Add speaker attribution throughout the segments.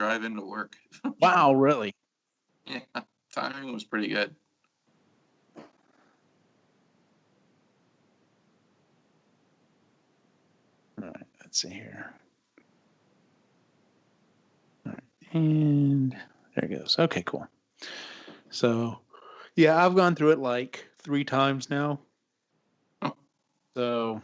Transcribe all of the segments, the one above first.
Speaker 1: drive into work.
Speaker 2: Wow, really?
Speaker 1: Yeah, timing was pretty good.
Speaker 2: All right, let's see here. All right, and there it goes. Okay, cool. So, yeah, I've gone through it like 3 times now.
Speaker 1: Oh.
Speaker 2: So,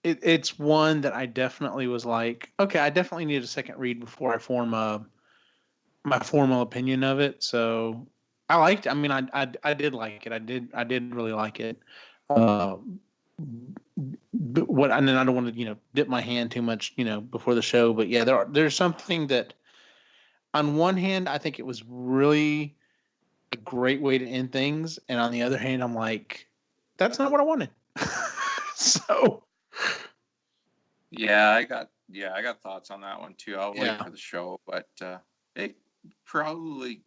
Speaker 2: it's one that I definitely was like, okay, I definitely need a second read before I form my formal opinion of it. So, I liked. I mean, I did like it. I did really like it. Uh, but what and then I don't want to dip my hand too much before the show, but yeah, there's something that on one hand I think it was really a great way to end things, and on the other hand I'm like, that's not what I wanted. So
Speaker 1: Yeah, I got thoughts on that one too. I'll wait
Speaker 2: yeah.
Speaker 1: for the show, but it probably,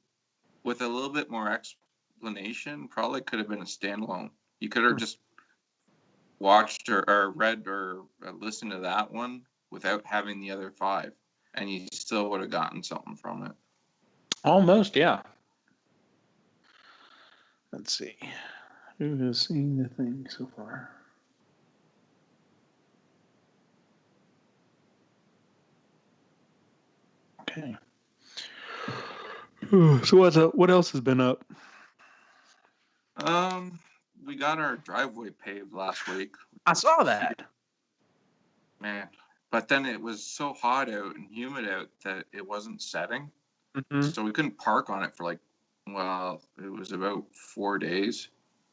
Speaker 1: with a little bit more explanation, probably could have been a standalone. You could have just watched or read or listened to that one without having the other 5, and you still would have gotten something from it.
Speaker 2: Almost, yeah. Let's see. Who has seen the thing so far? Okay. So what else has been up?
Speaker 1: We got our driveway paved last week.
Speaker 2: I saw that.
Speaker 1: Man, but then it was so hot out and humid out that it wasn't setting.
Speaker 2: Mm-hmm.
Speaker 1: So we couldn't park on it for it was about 4 days.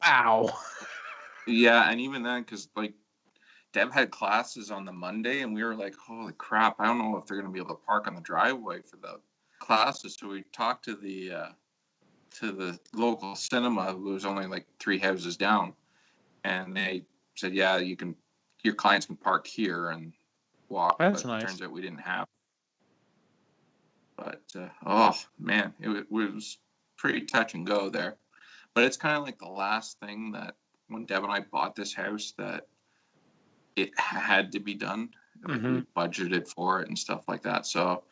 Speaker 2: Wow.
Speaker 1: Yeah, and even then, because Deb had classes on the Monday, and we were like, holy crap, I don't know if they're going to be able to park on the driveway for the classes. So we talked to the local cinema, who was only like 3 houses down, and they said, yeah, your clients can park here and walk.
Speaker 2: That's
Speaker 1: but
Speaker 2: nice.
Speaker 1: Turns out we didn't have. But oh man, it was pretty touch and go there. But it's kind of like the last thing that when Deb and I bought this house that it had to be done. Like we budgeted for it and stuff like that. So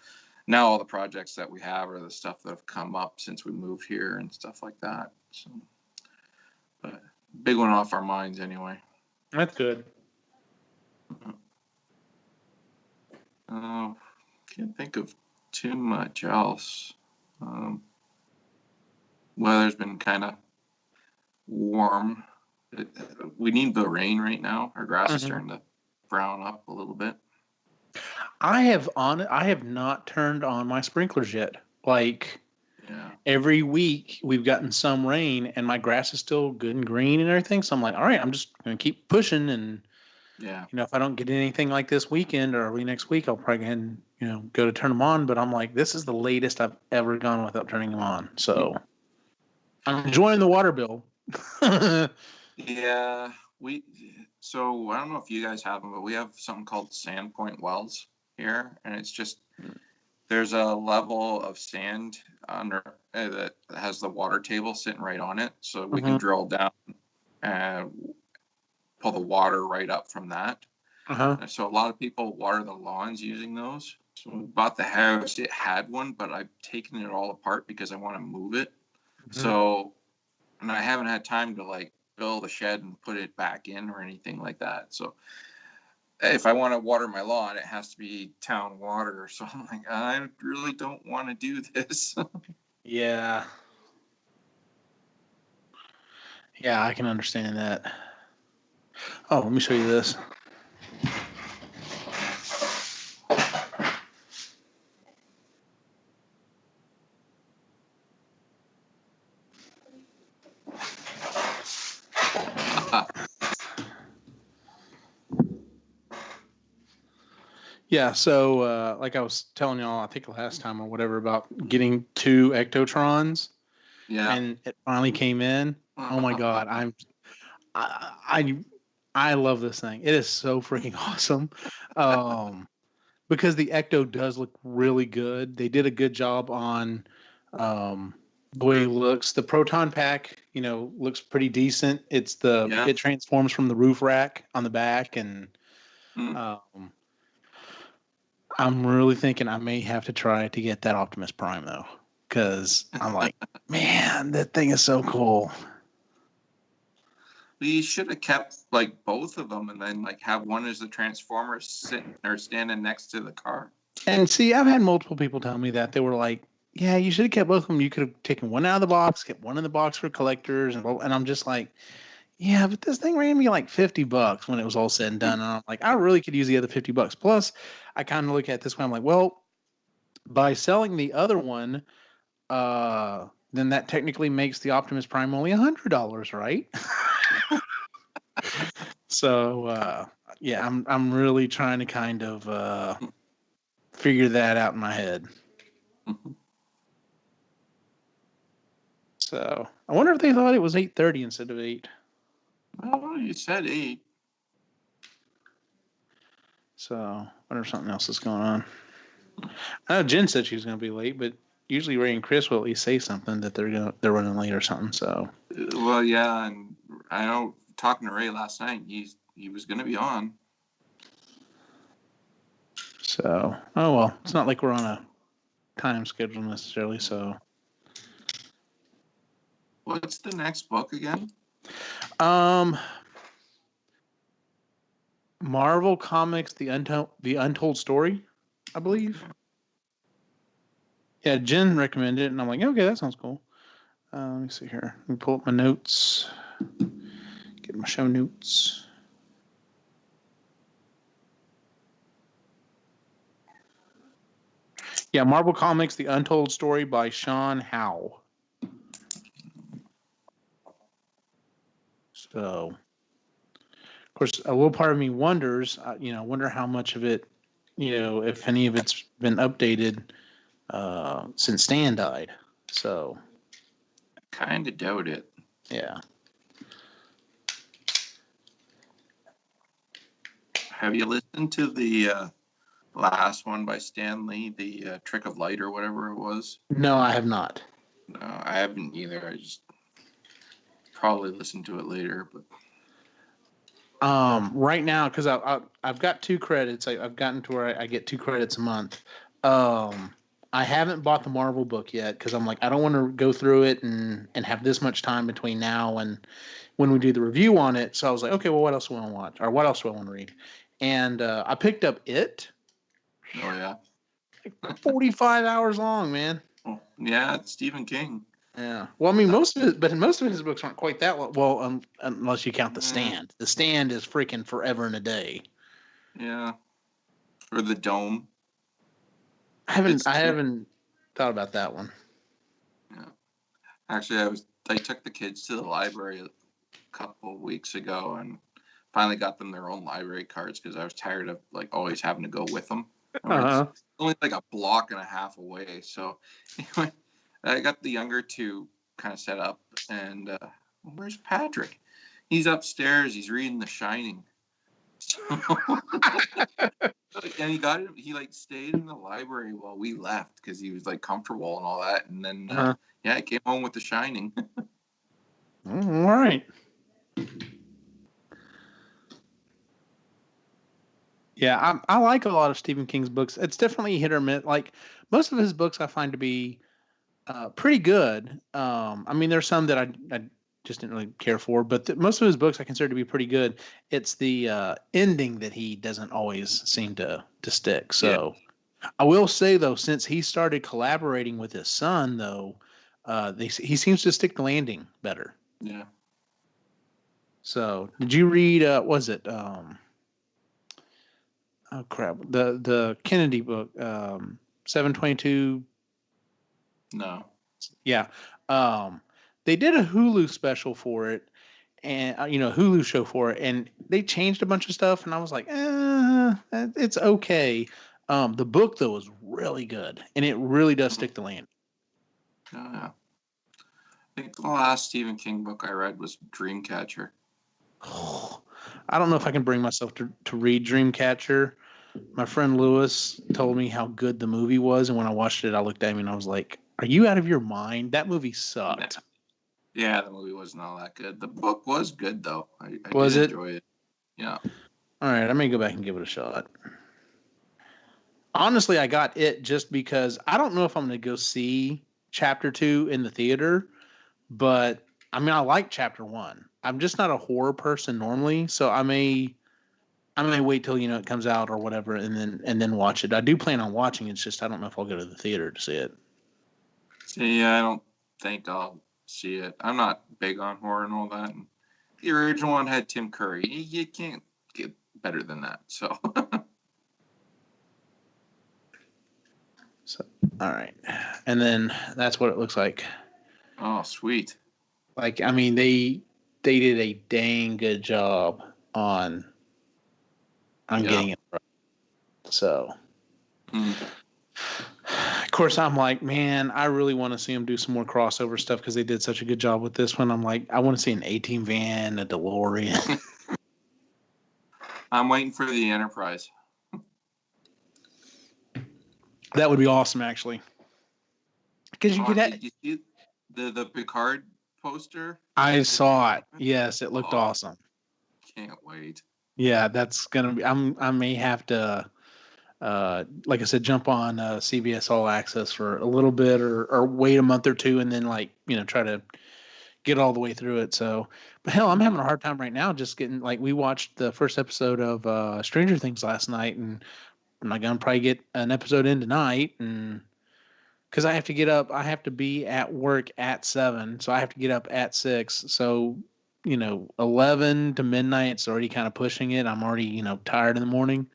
Speaker 1: now all the projects that we have are the stuff that have come up since we moved here and stuff like that. So, but big one off our minds anyway.
Speaker 2: That's good.
Speaker 1: Can't think of too much else. Weather's been kind of warm. We need the rain right now. Our grass is starting to brown up a little bit.
Speaker 2: I have not turned on my sprinklers yet. Like, every week we've gotten some rain and my grass is still good and green and everything. So I'm like, all right, I'm just going to keep pushing. And, if I don't get anything like this weekend or early next week, I'll probably go ahead and, go to turn them on. But I'm like, this is the latest I've ever gone without turning them on. So I'm enjoying the water bill.
Speaker 1: Yeah, so I don't know if you guys have them, but we have something called Sandpoint wells here, and it's just there's a level of sand under that has the water table sitting right on it, so we can drill down and pull the water right up from that. So a lot of people water the lawns using those. So when we bought the house, it had one, but I've taken it all apart because I want to move it. So, and I haven't had time to build a shed and put it back in or anything like that. So if I want to water my lawn, it has to be town water. So I'm like, I really don't want to do this.
Speaker 2: Yeah. Yeah, I can understand that. Oh, let me show you this. Yeah, so like I was telling y'all, I think last time or whatever, about getting 2 ectotrons.
Speaker 1: Yeah.
Speaker 2: And it finally came in. Oh my God. I love this thing. It is so freaking awesome. Because the ecto does look really good. They did a good job on the way it looks. The proton pack, looks pretty decent. It transforms from the roof rack on the back, and I'm really thinking I may have to try to get that Optimus Prime though, because I'm like, man, that thing is so cool.
Speaker 1: We should have kept like both of them, and then like have one as the Transformer sitting or standing next to the car.
Speaker 2: And see, I've had multiple people tell me that they were like, yeah, you should have kept both of them. You could have taken one out of the box, kept one in the box for collectors, and I'm just like, yeah, but this thing ran me like $50 when it was all said and done. And I'm like, I really could use the other $50. Plus, I kind of look at it this way. I'm like, well, by selling the other one, then that technically makes the Optimus Prime only $100, right? So, yeah, I'm really trying to kind of figure that out in my head. So, I wonder if they thought it was 8:30 instead of 8.
Speaker 1: Well, you said 8.
Speaker 2: So, I wonder if something else is going on. I know Jen said she was going to be late, but usually Ray and Chris will at least say something that they're running late or something. So,
Speaker 1: well, yeah, and I know talking to Ray last night, he was going to be on.
Speaker 2: So, oh well, it's not like we're on a time schedule necessarily. So,
Speaker 1: what's the next book again?
Speaker 2: Marvel Comics, the Untold Story, I believe. Yeah, Jen recommended it, and I'm like, okay, that sounds cool. Let me see here. Let me pull up my notes. Get my show notes. Yeah, Marvel Comics, The Untold Story by Sean Howe. So, of course, a little part of me wonders, wonder how much of it, if any of it's been updated since Stan died. So,
Speaker 1: kind of doubt it.
Speaker 2: Yeah.
Speaker 1: Have you listened to the last one by Stan Lee, the Trick of Light or whatever it was?
Speaker 2: No, I have not.
Speaker 1: No, I haven't either. I just probably listen to it later. But
Speaker 2: right now, because I've got 2 credits. I've gotten to where I get 2 credits a month. I haven't bought the Marvel book yet because I'm like, I don't want to go through it and have this much time between now and when we do the review on it. So I was like, okay, well, what else do I want to watch, or what else do I want to read? And I picked up It.
Speaker 1: Oh yeah,
Speaker 2: 45 hours long, man.
Speaker 1: Oh, yeah, it's Stephen King.
Speaker 2: Yeah. Well, I mean, most of his books aren't quite that long. Well, unless you count The Stand. The Stand is freaking forever and a day.
Speaker 1: Yeah. Or The Dome.
Speaker 2: I haven't thought about that one.
Speaker 1: Yeah. Actually, I took the kids to the library a couple of weeks ago and finally got them their own library cards because I was tired of like always having to go with them. It's only like a block and a half away. So anyway, I got the younger 2 kind of set up, and where's Patrick? He's upstairs. He's reading The Shining. And he like stayed in the library while we left because he was like comfortable and all that. And then, he came home with The Shining.
Speaker 2: All right. Yeah, I like a lot of Stephen King's books. It's definitely hit or miss. Like most of his books, I find to be pretty good. I mean, there's some that I just didn't really care for, but most of his books I consider to be pretty good. It's the ending that he doesn't always seem to stick. So I will say though, since he started collaborating with his son, though, he seems to stick the landing better.
Speaker 1: Yeah.
Speaker 2: So did you read? Was it? Oh crap! The Kennedy book, 722.
Speaker 1: No.
Speaker 2: Yeah. They did a Hulu special for it, and Hulu show for it, and they changed a bunch of stuff, and I was like, it's okay. The book though is really good, and it really does stick the land.
Speaker 1: Yeah. I think the last Stephen King book I read was Dreamcatcher.
Speaker 2: I don't know if I can bring myself to read Dreamcatcher. My friend Lewis told me how good the movie was, and when I watched it, I looked at him and I was like, "Are you out of your mind? That movie sucked."
Speaker 1: Yeah, the movie wasn't all that good. The book was good though. I did enjoy it. Yeah.
Speaker 2: All right, I may go back and give it a shot. Honestly, I got it just because I don't know if I'm going to go see chapter 2 in the theater, but I mean, I like chapter 1. I'm just not a horror person normally, so I may wait till it comes out or whatever, and then watch it. I do plan on watching. It's just I don't know if I'll go to the theater to see it.
Speaker 1: See, I don't think I'll see it. I'm not big on horror and all that. And the original one had Tim Curry. You can't get better than that. So.
Speaker 2: So, all right, and then that's what it looks like.
Speaker 1: Oh, sweet.
Speaker 2: Like, I mean, they did a dang good job on getting it right. So, of course, I'm like, man, I really want to see them do some more crossover stuff because they did such a good job with this one. I'm like, I want to see an A-Team van, a DeLorean.
Speaker 1: I'm waiting for the Enterprise.
Speaker 2: That would be awesome, actually. Because you could have.
Speaker 1: Did you see the Picard poster?
Speaker 2: I saw it. Yes, it looked awesome.
Speaker 1: Can't wait.
Speaker 2: Yeah, that's gonna be. I may have to, like I said, jump on CBS All Access for a little bit, or wait a month or two, and then try to get all the way through it. So, but hell, I'm having a hard time right now just getting we watched the first episode of Stranger Things last night, and I'm not gonna probably get an episode in tonight, and because I have to get up, I have to be at work at 7, so I have to get up at 6. So 11 to midnight, it's already kind of pushing it. I'm already tired in the morning.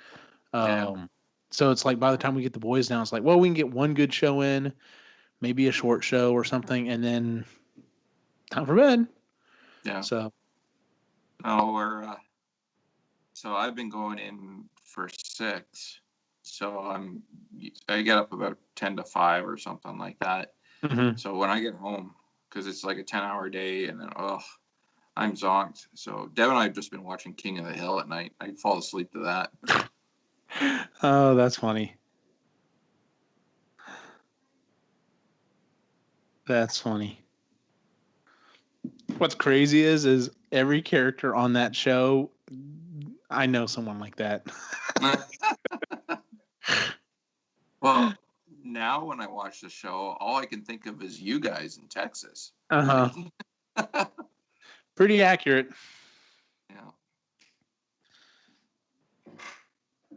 Speaker 2: So it's like by the time we get the boys down, it's like, well, we can get one good show in, maybe a short show or something, and then time for bed.
Speaker 1: Yeah.
Speaker 2: So.
Speaker 1: Oh, so I've been going in for 6. So I get up about 10 to 5 or something like that.
Speaker 2: Mm-hmm.
Speaker 1: So when I get home, because it's like a 10-hour day, and then I'm zonked. So Deb and I have just been watching King of the Hill at night. I fall asleep to that.
Speaker 2: Oh, that's funny. That's funny. What's crazy is every character on that show, I know someone like that.
Speaker 1: Well, now when I watch the show, all I can think of is you guys in Texas.
Speaker 2: Pretty accurate.
Speaker 1: Yeah.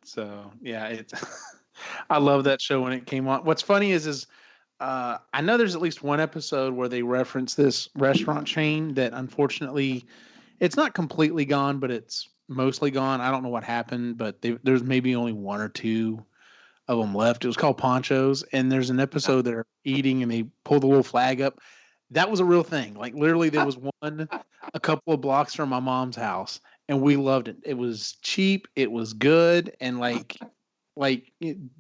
Speaker 2: So yeah, I love that show when it came on. What's funny is I know there's at least one episode where they reference this restaurant chain that unfortunately it's not completely gone, but it's mostly gone. I don't know what happened, but there's maybe only one or two of them left. It was called Ponchos, and there's an episode they're eating and they pull the little flag up. That was a real thing. Like literally, there was one a couple of blocks from my mom's house, and we loved it. It was cheap, it was good, and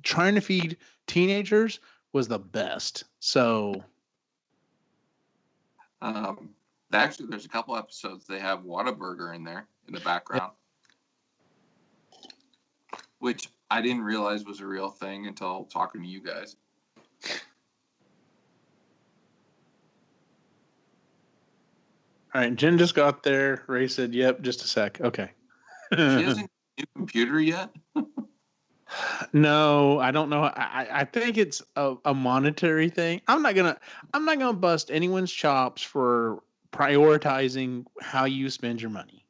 Speaker 2: trying to feed teenagers was the best. So,
Speaker 1: actually, there's a couple episodes they have Whataburger in there in the background, which I didn't realize was a real thing until talking to you guys.
Speaker 2: All right, Jen just got there. Ray said, "Yep, just a sec." Okay.
Speaker 1: She hasn't got a new computer yet.
Speaker 2: No, I don't know. I think it's a monetary thing. I'm not gonna bust anyone's chops for prioritizing how you spend your money.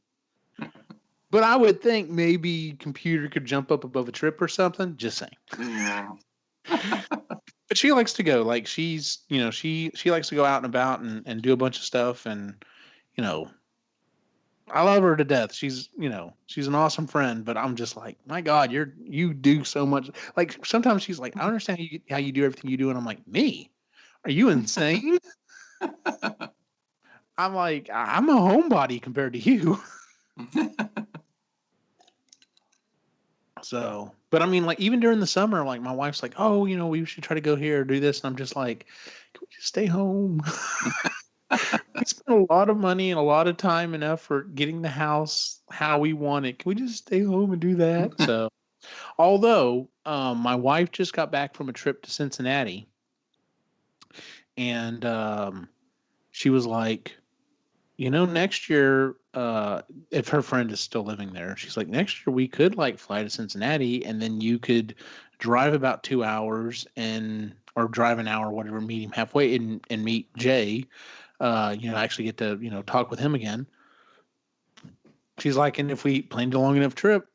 Speaker 2: But I would think maybe computer could jump up above a trip or something. Just saying.
Speaker 1: Yeah.
Speaker 2: But she likes to go. Like she's, she likes to go out and about and do a bunch of stuff. And, I love her to death. She's an awesome friend. But I'm just like, my God, you do so much. Like sometimes she's like, I understand how you do everything you do. And I'm like, me? Are you insane? I'm like, I'm a homebody compared to you. So, but I mean, like even during the summer, like my wife's like, "Oh, we should try to go here or do this," and I'm just like, "Can we just stay home?" We spent a lot of money and a lot of time and effort getting the house how we want it. Can we just stay home and do that? So, although my wife just got back from a trip to Cincinnati, and she was like, next year, if her friend is still living there, she's like, next year we could fly to Cincinnati and then you could drive about 2 hours or drive an hour, whatever, meet him halfway and meet Jay. Actually get to, talk with him again. She's like, and if we planned a long enough trip,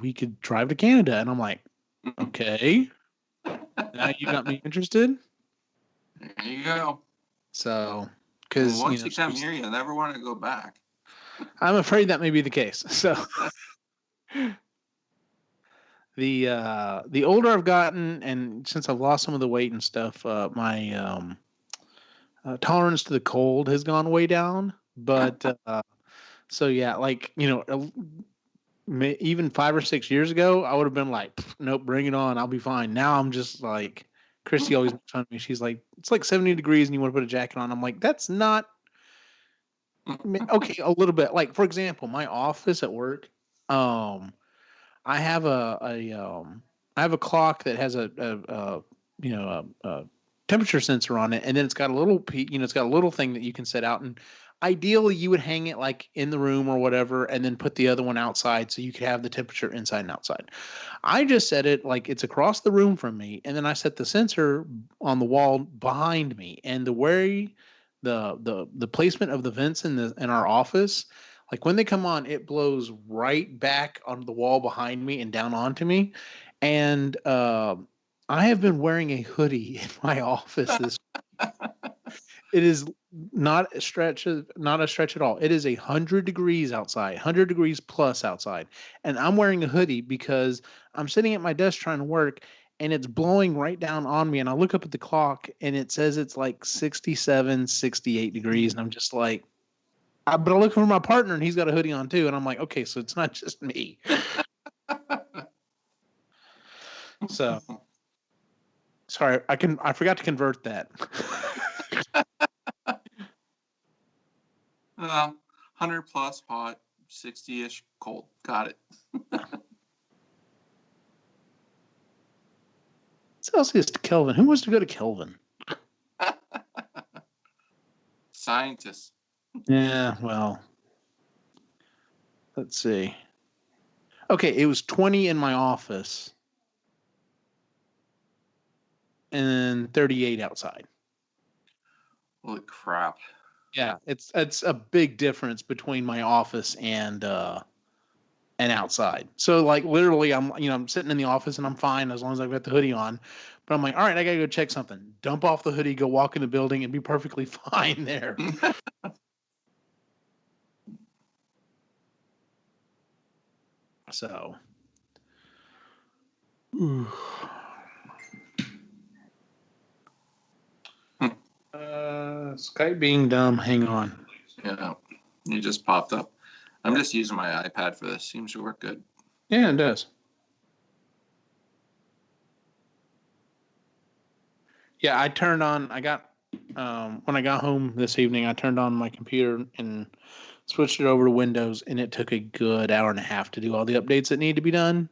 Speaker 2: we could drive to Canada. And I'm like, okay, now you got me interested.
Speaker 1: There you go.
Speaker 2: So,
Speaker 1: because once you come here, you'll never want to go back.
Speaker 2: I'm afraid that may be the case. So, the older I've gotten, and since I've lost some of the weight and stuff, my tolerance to the cold has gone way down. But so yeah, like even 5 or 6 years ago, I would have been like, nope, bring it on, I'll be fine. Now I'm just like, Christy always makes fun of me. She's like, it's like 70 degrees and you want to put a jacket on. I'm like, that's not okay. A little bit. Like, for example, my office at work, I have a clock that has a temperature sensor on it, and then it's got a little it's got a little thing that you can set out, and ideally you would hang it like in the room or whatever, and then put the other one outside so you could have the temperature inside and outside. I just set it like it's across the room from me, and then I set the sensor on the wall behind me, and the way the placement of the vents in our office, like when they come on, it blows right back on the wall behind me and down onto me. And I have been wearing a hoodie in my office this it is not a stretch at all. It is 100 degrees outside, 100 degrees plus outside. And I'm wearing a hoodie because I'm sitting at my desk trying to work, and it's blowing right down on me. And I look up at the clock and it says it's like 67, 68 degrees. And I'm just like, but I look for my partner and he's got a hoodie on too. And I'm like, okay, so it's not just me. So sorry, I forgot to convert that.
Speaker 1: 100 plus hot, 60-ish cold. Got it.
Speaker 2: Celsius to Kelvin. Who wants to go to Kelvin?
Speaker 1: Scientists.
Speaker 2: Yeah, well, let's see. Okay, it was 20 in my office and 38 outside.
Speaker 1: Holy crap.
Speaker 2: Yeah, it's a big difference between my office and outside. So like literally I'm sitting in the office and I'm fine as long as I've got the hoodie on. But I'm like, all right, I got to go check something. Dump off the hoodie, go walk in the building and be perfectly fine there. So Skype being dumb. Hang on.
Speaker 1: Yeah, you just popped up. I'm just using my iPad for this. Seems to work good.
Speaker 2: Yeah, it does. Yeah, I turned on. I got when I got home this evening, I turned on my computer and switched it over to Windows, and it took a good hour and a half to do all the updates that need to be done.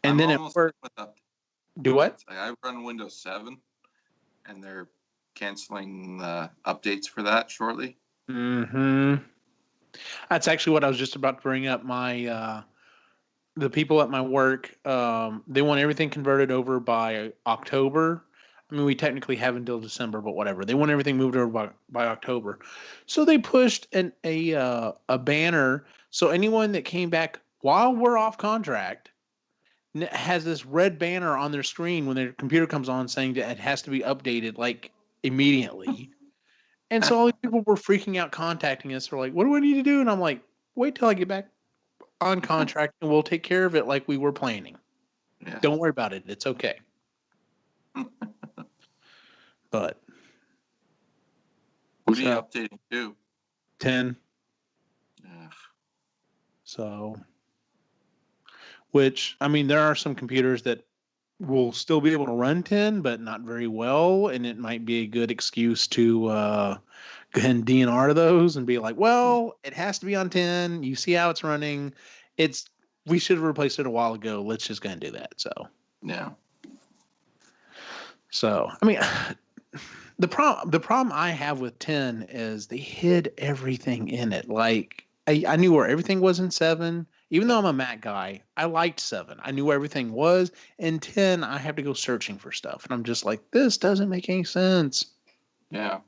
Speaker 2: And then it worked. Do what?
Speaker 1: I run Windows 7, and they're canceling the updates for that shortly.
Speaker 2: Mm-hmm. That's actually what I was just about to bring up. The people at my work, they want everything converted over by October. I mean, we technically have until December, but whatever. They want everything moved over by October. So they pushed a banner. So anyone that came back while we're off contract has this red banner on their screen when their computer comes on saying that it has to be updated like immediately. And so all these people were freaking out contacting us. They're like, what do I need to do? And I'm like, wait till I get back on contract and we'll take care of it like we were planning. Yeah. Don't worry about it. It's okay. But
Speaker 1: what are you updating to?
Speaker 2: 10.
Speaker 1: Yeah.
Speaker 2: So, which, I mean, there are some computers that will still be able to run 10, but not very well. And it might be a good excuse to go ahead and DNR those and be like, well, it has to be on 10. You see how it's running. We should have replaced it a while ago. Let's just go ahead and do that. So,
Speaker 1: yeah.
Speaker 2: So, I mean, the problem I have with 10 is they hid everything in it. Like I knew where everything was in 7 Even though I'm a Mac guy, I liked 7. I knew where everything was. And 10, I have to go searching for stuff. And I'm just like, this doesn't make any sense.
Speaker 1: Yeah.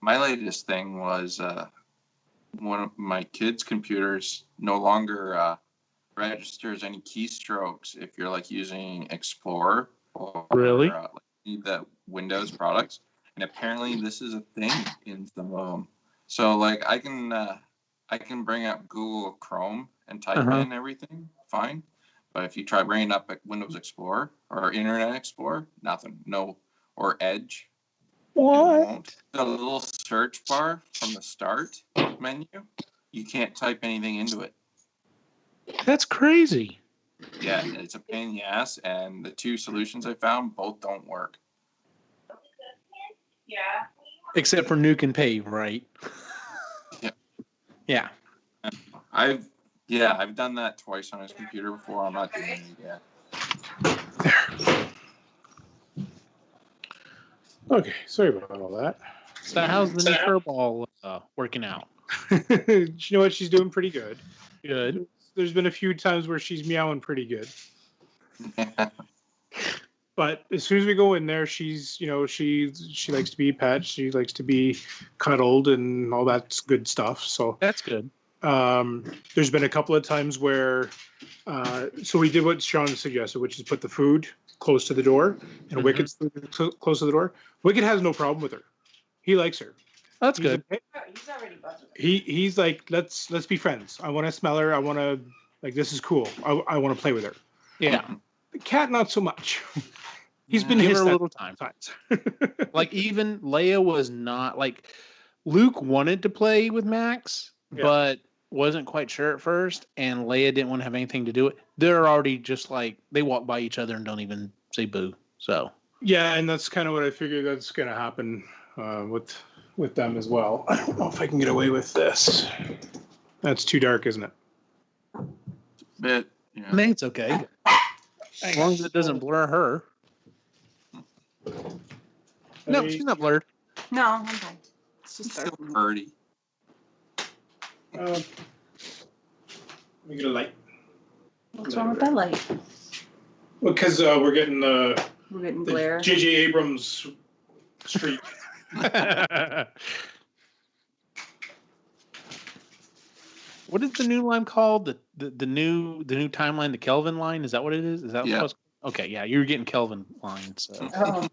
Speaker 1: My latest thing was one of my kids' computers no longer registers any keystrokes if you're like using Explorer or
Speaker 2: Really?
Speaker 1: like the Windows products. And apparently this is a thing in some of them. So like I can bring up Google Chrome and type in everything fine. But if you try bringing up Windows Explorer or Internet Explorer, nothing. No, or Edge.
Speaker 2: What?
Speaker 1: The little search bar from the start menu, you can't type anything into it.
Speaker 2: That's crazy.
Speaker 1: Yeah, it's a pain in the ass, and the 2 solutions I found both don't work.
Speaker 3: Yeah.
Speaker 2: Except for Nuke and Pave, right?
Speaker 1: Yeah.
Speaker 2: Yeah.
Speaker 1: I've done that twice on his computer before. I'm not doing it yet.
Speaker 4: Okay, sorry about all that.
Speaker 2: So how's the new furball working out?
Speaker 4: You know what? She's doing pretty good.
Speaker 2: Good.
Speaker 4: There's been a few times where she's meowing pretty good. But as soon as we go in there, she's, she likes to be pet. She likes to be cuddled and all that good stuff. So
Speaker 2: That's good.
Speaker 4: there's been a couple of times where, so we did what Sean suggested, which is put the food close to the door and Wicked's close to the door. Wicked has no problem with her. He likes her.
Speaker 2: That's good.
Speaker 3: He's already buzzed.
Speaker 4: He's like, let's be friends. I want to smell her. I want to, like, this is cool. I want to play with her.
Speaker 2: Yeah.
Speaker 4: The cat, not so much. He's been
Speaker 2: Give
Speaker 4: his
Speaker 2: her a little time. Like even Leia was not like Luke wanted to play with Max, but wasn't quite sure at first, and Leia didn't want to have anything to do with it. They're already just like they walk by each other and don't even say boo. So
Speaker 4: Yeah, and that's kind of what I figured that's going to happen with them as well. I don't know if I can get away with this. That's too dark, isn't it?
Speaker 1: Bit, yeah.
Speaker 2: I think it's okay. As long as it doesn't blur her. No, she's not blurred.
Speaker 3: No, I'm fine. It's just
Speaker 1: Still
Speaker 3: dark.
Speaker 1: pretty.
Speaker 4: Let me get a light.
Speaker 3: What's wrong with that light?
Speaker 4: Because we're getting
Speaker 3: We're getting glare.
Speaker 4: J.J. Abrams streak.
Speaker 2: What is the new line called? The new timeline, the Kelvin line? Is that what it is? Is that
Speaker 1: Yeah.
Speaker 2: what's okay? Yeah, you're getting Kelvin line. So
Speaker 3: Oh.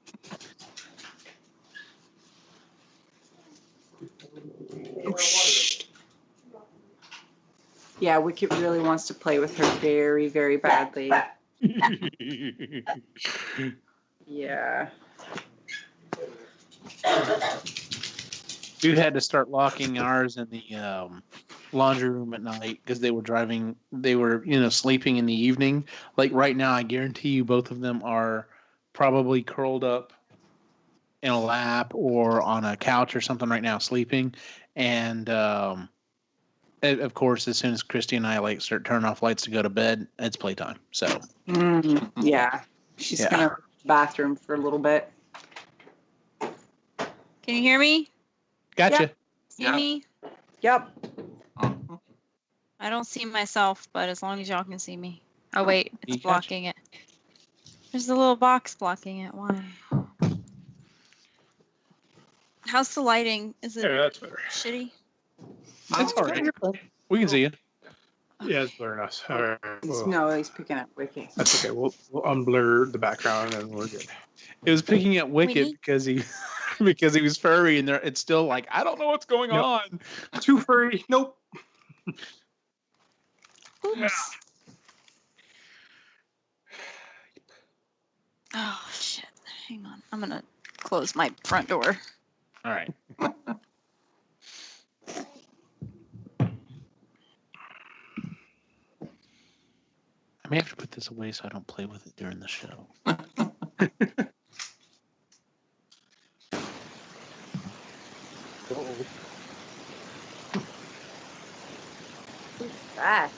Speaker 3: Yeah, Wicket really wants to play with her very, very badly. Yeah.
Speaker 2: Dude had to start locking ours in the laundry room at night because they were sleeping in the evening. Like right now, I guarantee you both of them are probably curled up in a lap or on a couch or something right now sleeping. And of course, as soon as Christy and I start turning off lights to go to bed, it's playtime. So
Speaker 3: Yeah. She's gonna go to the bathroom for a little bit.
Speaker 5: Can you hear me?
Speaker 2: Gotcha.
Speaker 3: Yep.
Speaker 5: See
Speaker 1: Yeah.
Speaker 5: me?
Speaker 3: Yep.
Speaker 5: I don't see myself, but as long as y'all can see me. Oh wait, it's
Speaker 2: Gotcha.
Speaker 5: blocking it. There's a little box blocking it. Why? How's the lighting? Is it
Speaker 4: Yeah, that's better.
Speaker 5: shitty?
Speaker 2: That's all right. We can see you.
Speaker 4: Yeah, it's blurring us. All right. Well,
Speaker 3: No, he's picking up Wicket.
Speaker 4: that's okay. We'll unblur the background and we're good.
Speaker 2: It was picking at Wicket
Speaker 5: Winnie?
Speaker 2: because he because he was furry, and it's still like I don't know what's going
Speaker 4: Yep.
Speaker 2: on.
Speaker 4: Too furry. Nope.
Speaker 5: Oops. Oh shit. Hang on. I'm gonna close my front door.
Speaker 2: All right. I may have to put this away so I don't play with it during the show.
Speaker 3: Who's that?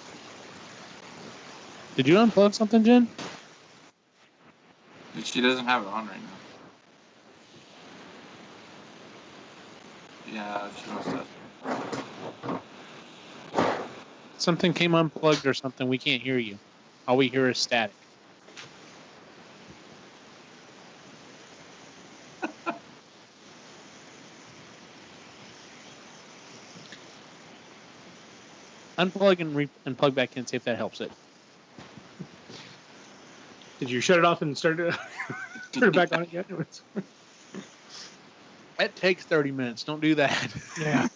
Speaker 2: Did you unplug something, Jen?
Speaker 1: She doesn't have it on right now. Yeah, she must have.
Speaker 2: Something came unplugged or something. We can't hear you. All we hear is static. Unplug and plug back in. See if that helps it.
Speaker 4: Did you shut it off and turn it back on again?
Speaker 2: That takes 30 minutes. Don't do that.
Speaker 4: Yeah.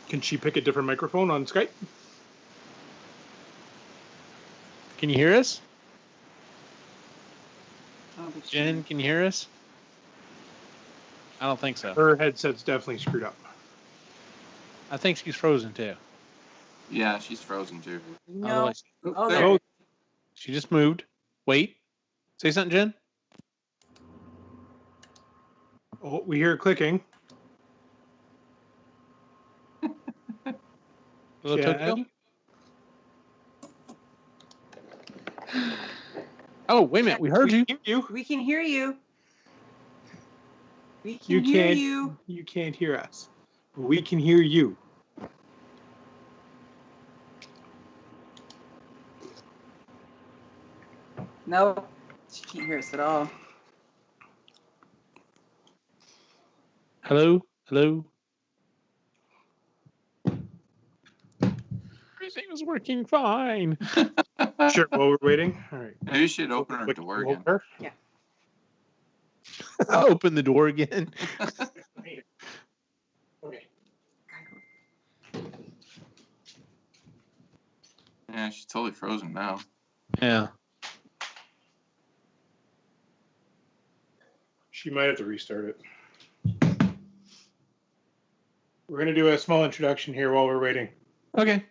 Speaker 4: Can she pick a different microphone on Skype?
Speaker 2: Can you hear us?
Speaker 3: I don't think she
Speaker 2: Jen, can you hear us? I don't think so.
Speaker 4: Her headset's definitely screwed up.
Speaker 2: I think she's frozen too.
Speaker 1: Yeah, she's frozen too.
Speaker 3: No.
Speaker 2: Otherwise-
Speaker 3: Oh, there.
Speaker 4: Oh,
Speaker 2: She just moved. Wait. Say something, Jen.
Speaker 4: oh, we hear it clicking.
Speaker 2: Hello,
Speaker 4: Jen?
Speaker 2: Tokyo. Oh, wait a minute. We heard you.
Speaker 4: Hear you.
Speaker 3: We can hear you. We
Speaker 4: You
Speaker 3: can hear
Speaker 4: can't.
Speaker 3: you.
Speaker 4: You can't hear us. We can hear you.
Speaker 3: No, she can't hear us at all.
Speaker 2: Hello. Hello. Everything is working fine.
Speaker 4: Sure. While we're waiting. All right.
Speaker 1: Maybe you should open her door again.
Speaker 4: Her.
Speaker 2: Open the door again.
Speaker 4: Okay.
Speaker 1: Yeah, she's totally frozen now.
Speaker 2: Yeah.
Speaker 4: She might have to restart it. We're going to do a small introduction here while we're waiting.
Speaker 2: Okay.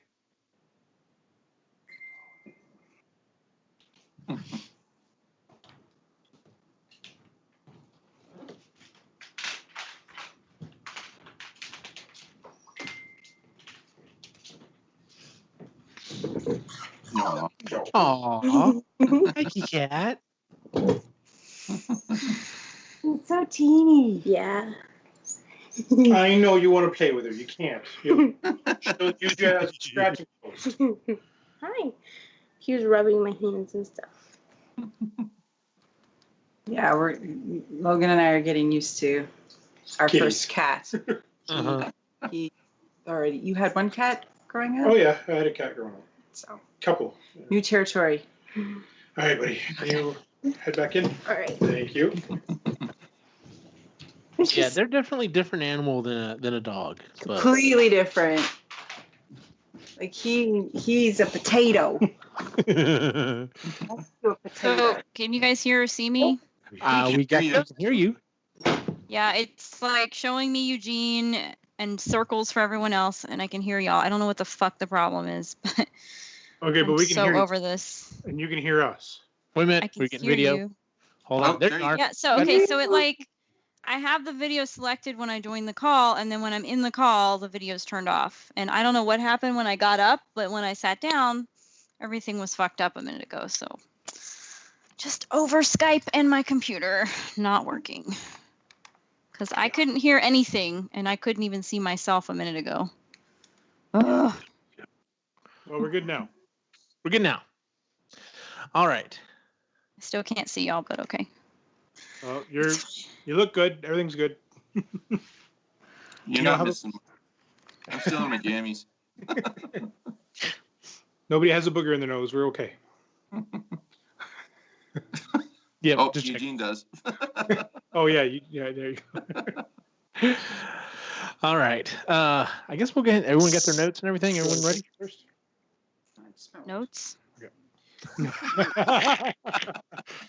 Speaker 1: No.
Speaker 2: Aw. Thank you, cat.
Speaker 6: It's so teeny. Yeah.
Speaker 4: I know you want to play with her. You can't. She'll use you as a scratching post.
Speaker 6: Hi. He was rubbing my hands and stuff.
Speaker 3: Yeah, Logan and I are getting used to our
Speaker 4: Kitties.
Speaker 3: first cat.
Speaker 2: Uh-huh.
Speaker 3: He already. You had one cat growing up,
Speaker 4: Oh, yeah. I had a cat growing up.
Speaker 3: so
Speaker 4: Couple.
Speaker 3: new territory.
Speaker 4: All right, buddy. Can you head back in?
Speaker 6: All right.
Speaker 4: Thank you.
Speaker 2: Yeah, they're definitely different animal than a dog. But
Speaker 3: Completely different. Like he's a potato. A
Speaker 5: So,
Speaker 3: potato.
Speaker 5: can you guys hear or see me?
Speaker 2: we can hear you.
Speaker 5: Yeah, it's like showing me Eugene and circles for everyone else, and I can hear y'all. I don't know what the fuck the problem is, but
Speaker 4: Okay, but
Speaker 5: I'm
Speaker 4: we can
Speaker 5: so
Speaker 4: hear you.
Speaker 5: over this.
Speaker 4: And you can hear us.
Speaker 2: Wait a
Speaker 5: I
Speaker 2: minute.
Speaker 5: can
Speaker 2: We're getting
Speaker 5: hear
Speaker 2: video.
Speaker 5: you.
Speaker 2: Hold
Speaker 1: Oh,
Speaker 2: on. There
Speaker 1: there
Speaker 2: you
Speaker 1: you
Speaker 2: are.
Speaker 5: Yeah, so okay, so it like I have the video selected when I join the call, and then when I'm in the call, the video's turned off. And I don't know what happened when I got up, but when I sat down, everything was fucked up a minute ago. So just over Skype and my computer not working. Because I couldn't hear anything, and I couldn't even see myself a minute ago. Ugh.
Speaker 4: Well, we're good now.
Speaker 2: We're good now. All right.
Speaker 5: I still can't see y'all, but okay.
Speaker 4: Well, you look good. Everything's good.
Speaker 1: You're
Speaker 4: know
Speaker 1: not
Speaker 4: how-
Speaker 1: missing. I'm still in my jammies.
Speaker 4: Nobody has a booger in their nose. We're okay.
Speaker 2: Yeah.
Speaker 1: Oh,
Speaker 2: just check.
Speaker 1: Eugene does.
Speaker 4: Oh, yeah. Yeah, there you go.
Speaker 2: All right. I guess we'll get. Everyone got their notes and everything. Everyone ready?
Speaker 4: First.
Speaker 5: Notes?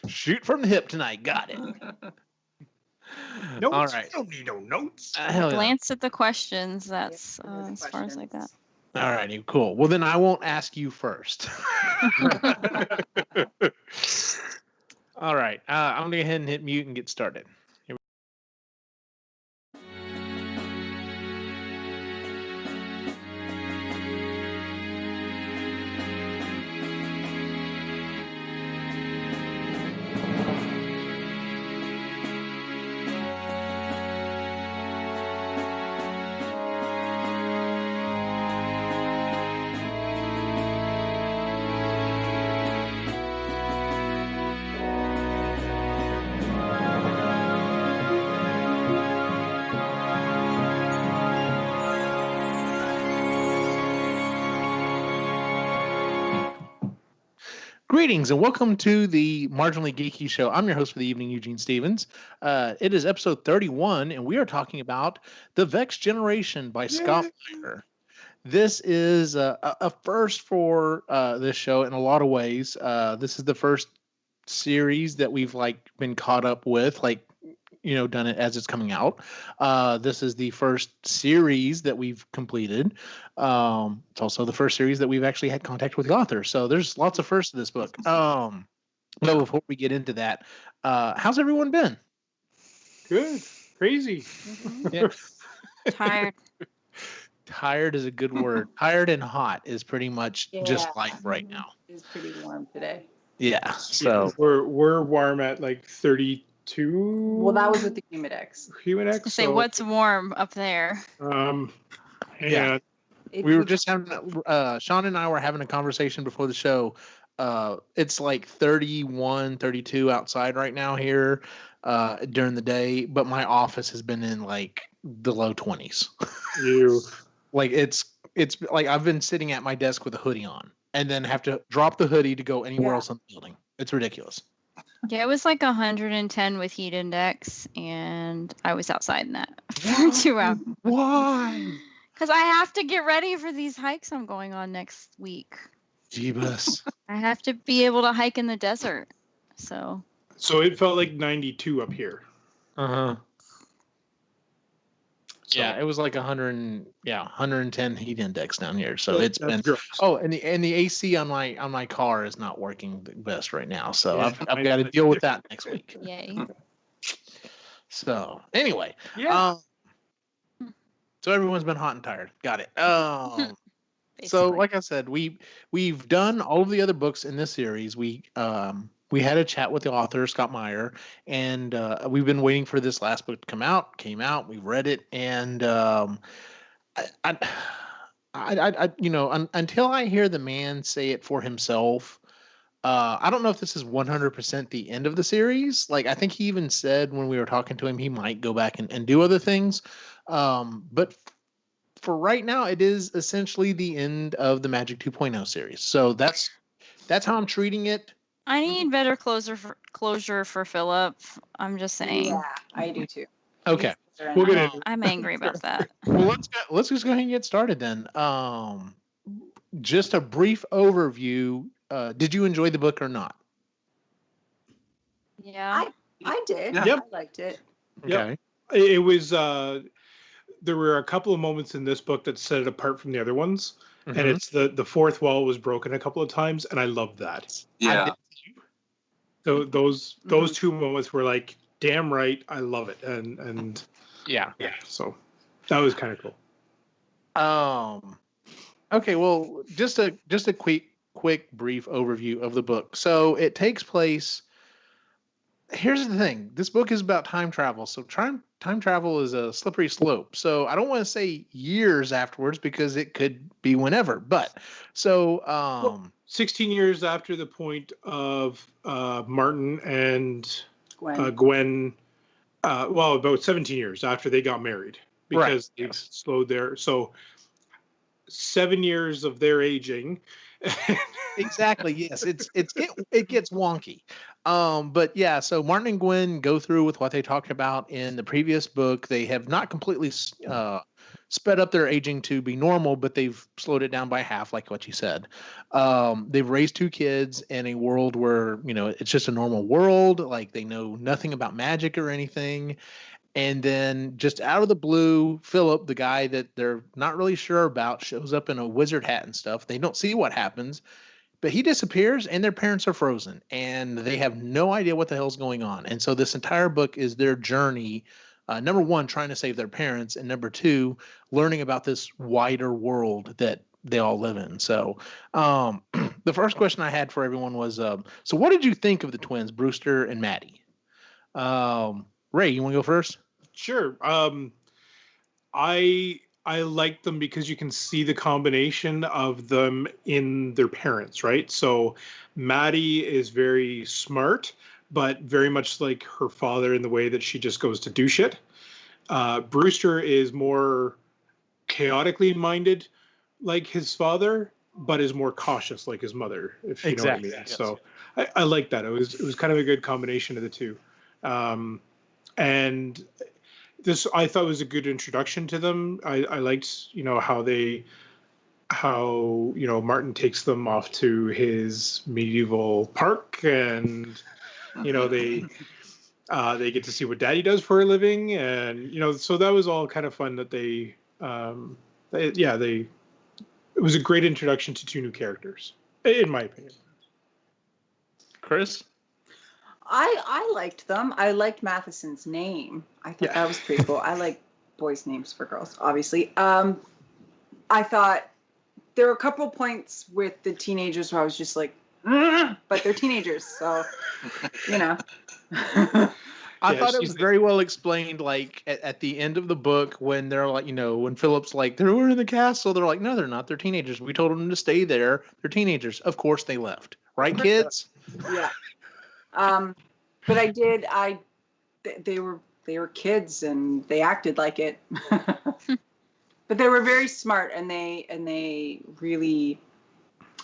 Speaker 2: Shoot from the hip tonight. Got it.
Speaker 4: Notes?
Speaker 2: All right.
Speaker 4: You don't need no notes.
Speaker 2: Hell yeah.
Speaker 5: Glance at the questions. That's as far as I got.
Speaker 2: All righty. Cool. Well, then I won't ask you first. All right. I'm going to go ahead and hit mute and get started. Greetings and welcome to the Marginally Geeky Show. I'm your host for the evening, Eugene Stevens. It is episode 31, and we are talking about The Vexed Generation by Scott Meyer. This is a first for this show in a lot of ways. This is the first series that we've been caught up with, done it as it's coming out. This is the first series that we've completed. It's also the first series that we've actually had contact with the author. So there's lots of firsts in this book. But before we get into that, how's everyone been?
Speaker 4: Good. Crazy.
Speaker 2: Yeah.
Speaker 5: Tired.
Speaker 2: Tired is a good word. Tired and hot is pretty much just life right now.
Speaker 3: It's pretty warm today.
Speaker 2: Yeah. So
Speaker 4: we're warm at 32.
Speaker 3: Well, that was with the Humidex.
Speaker 4: Humidex.
Speaker 5: Say what's warm up there.
Speaker 2: Yeah. We were just having Sean and I were having a conversation before the show. It's 31, 32 outside right now here during the day, but my office has been in the low 20s. It's I've been sitting at my desk with a hoodie on and then have to drop the hoodie to go anywhere else in the building. It's ridiculous.
Speaker 5: Yeah, it was 110 with heat index, and I was outside in that for 2 hours.
Speaker 2: Why?
Speaker 5: Because I have to get ready for these hikes I'm going on next week.
Speaker 2: Jeebus.
Speaker 5: I have to be able to hike in the desert. So
Speaker 4: it felt like 92 up here.
Speaker 2: Uh-huh. Yeah, it was 110 heat index down here. So it's been gross. Oh, and the AC on my car is not working the best right now. So I've got to deal with that next week.
Speaker 5: Yay.
Speaker 2: So anyway, so everyone's been hot and tired. Got it. So like I said, we've done all of the other books in this series. We had a chat with the author, Scott Meyer, and we've been waiting for this last book to come out. Came out, we've read it, and until I hear the man say it for himself, I don't know if this is 100% the end of the series. I think he even said when we were talking to him, he might go back and do other things. But for right now, it is essentially the end of the Magic 2.0 series. So that's how I'm treating it.
Speaker 5: I need better closure for Phillip. I'm just saying.
Speaker 3: Yeah, I do too.
Speaker 2: Okay.
Speaker 4: We'll get into it.
Speaker 5: I'm angry about that.
Speaker 2: Well, let's just go ahead and get started then. Just a brief overview. Did you enjoy the book or not?
Speaker 5: Yeah.
Speaker 3: I did.
Speaker 4: Yep.
Speaker 3: I liked it.
Speaker 2: Okay.
Speaker 4: It was there were a couple of moments in this book that set it apart from the other ones.
Speaker 2: Mm-hmm.
Speaker 4: And it's the fourth wall was broken a couple of times, and I loved that.
Speaker 1: Yeah.
Speaker 4: So those two moments were damn right, I love it, and
Speaker 2: Yeah.
Speaker 4: So that was kind of cool.
Speaker 2: Okay. Well, just a quick brief overview of the book. So it takes place. Here's the thing. This book is about time travel. So time travel is a slippery slope. So I don't want to say years afterwards because it could be whenever. But so
Speaker 4: 16 years after the point of Martin and
Speaker 3: Gwen.
Speaker 4: Gwen, about 17 years after they got married because they slowed their 7 years of their aging.
Speaker 2: Exactly. Yes. It gets wonky. But yeah, so Martin and Gwen go through with what they talked about in the previous book. They have not completely sped up their aging to be normal, but they've slowed it down by half, like what you said. They've raised 2 kids in a world where, it's just a normal world. They know nothing about magic or anything. And then just out of the blue, Phillip, the guy that they're not really sure about, shows up in a wizard hat and stuff. They don't see what happens, but he disappears and their parents are frozen and they have no idea what the hell's going on. And so this entire book is their journey. Number 1, trying to save their parents. And number 2, learning about this wider world that they all live in. So the first question I had for everyone was, so what did you think of the twins, Brewster and Matty? Ray, you want to go first?
Speaker 4: Sure. I like them because you can see the combination of them in their parents, right? So Maddie is very smart, but very much like her father in the way that she just goes to do shit. Brewster is more chaotically minded like his father, but is more cautious like his mother, if you know what I mean.
Speaker 2: Yes.
Speaker 4: So I like that. It was kind of a good combination of the two. And this I thought was a good introduction to them. I liked, how Martin takes them off to his medieval park, and they get to see what Daddy does for a living, and so that was all kind of fun that it was a great introduction to two new characters, in my opinion.
Speaker 2: Chris?
Speaker 3: I liked them. I liked Matheson's name. I thought that was pretty cool. I like boys' names for girls, obviously. I thought there were a couple points with the teenagers where I was just like, but they're teenagers, so
Speaker 2: I thought it was very well explained, like at the end of the book when they're like, when Philip's like, we're in the castle, they're like, no, they're not. They're teenagers. We told them to stay there. They're teenagers. Of course they left. Right, kids?
Speaker 3: Yeah. But they were kids and they acted like it. But they were very smart, and they really,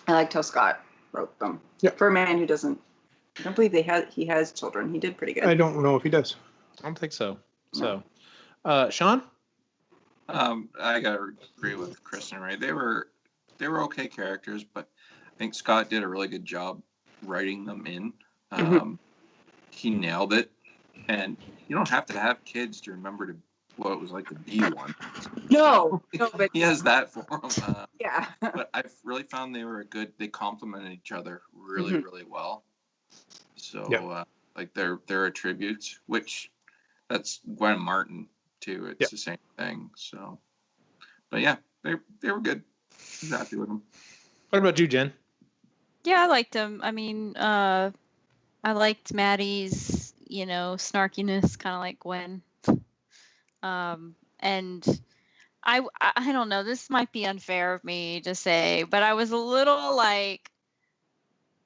Speaker 3: I liked how Scott wrote them.
Speaker 4: Yeah.
Speaker 3: For a man who doesn't, I don't believe he has children. He did pretty good.
Speaker 4: I don't know if he does.
Speaker 2: I don't think so. So, Sean?
Speaker 1: I gotta agree with Chris and Ray. They were okay characters, but I think Scott did a really good job writing them in. He nailed it, and you don't have to have kids to remember what it was like to be one.
Speaker 3: No, but
Speaker 1: he has that for him.
Speaker 3: Yeah.
Speaker 1: But I've really found they complemented each other really, really well. So, like their attributes, which that's Gwen and Martin too. It's the same thing. So, but yeah, they were good. I was happy with them.
Speaker 2: What about you, Jen?
Speaker 5: Yeah, I liked them. I mean, I liked Maddie's, snarkiness, kind of like Gwen. And I don't know, this might be unfair of me to say, but I was a little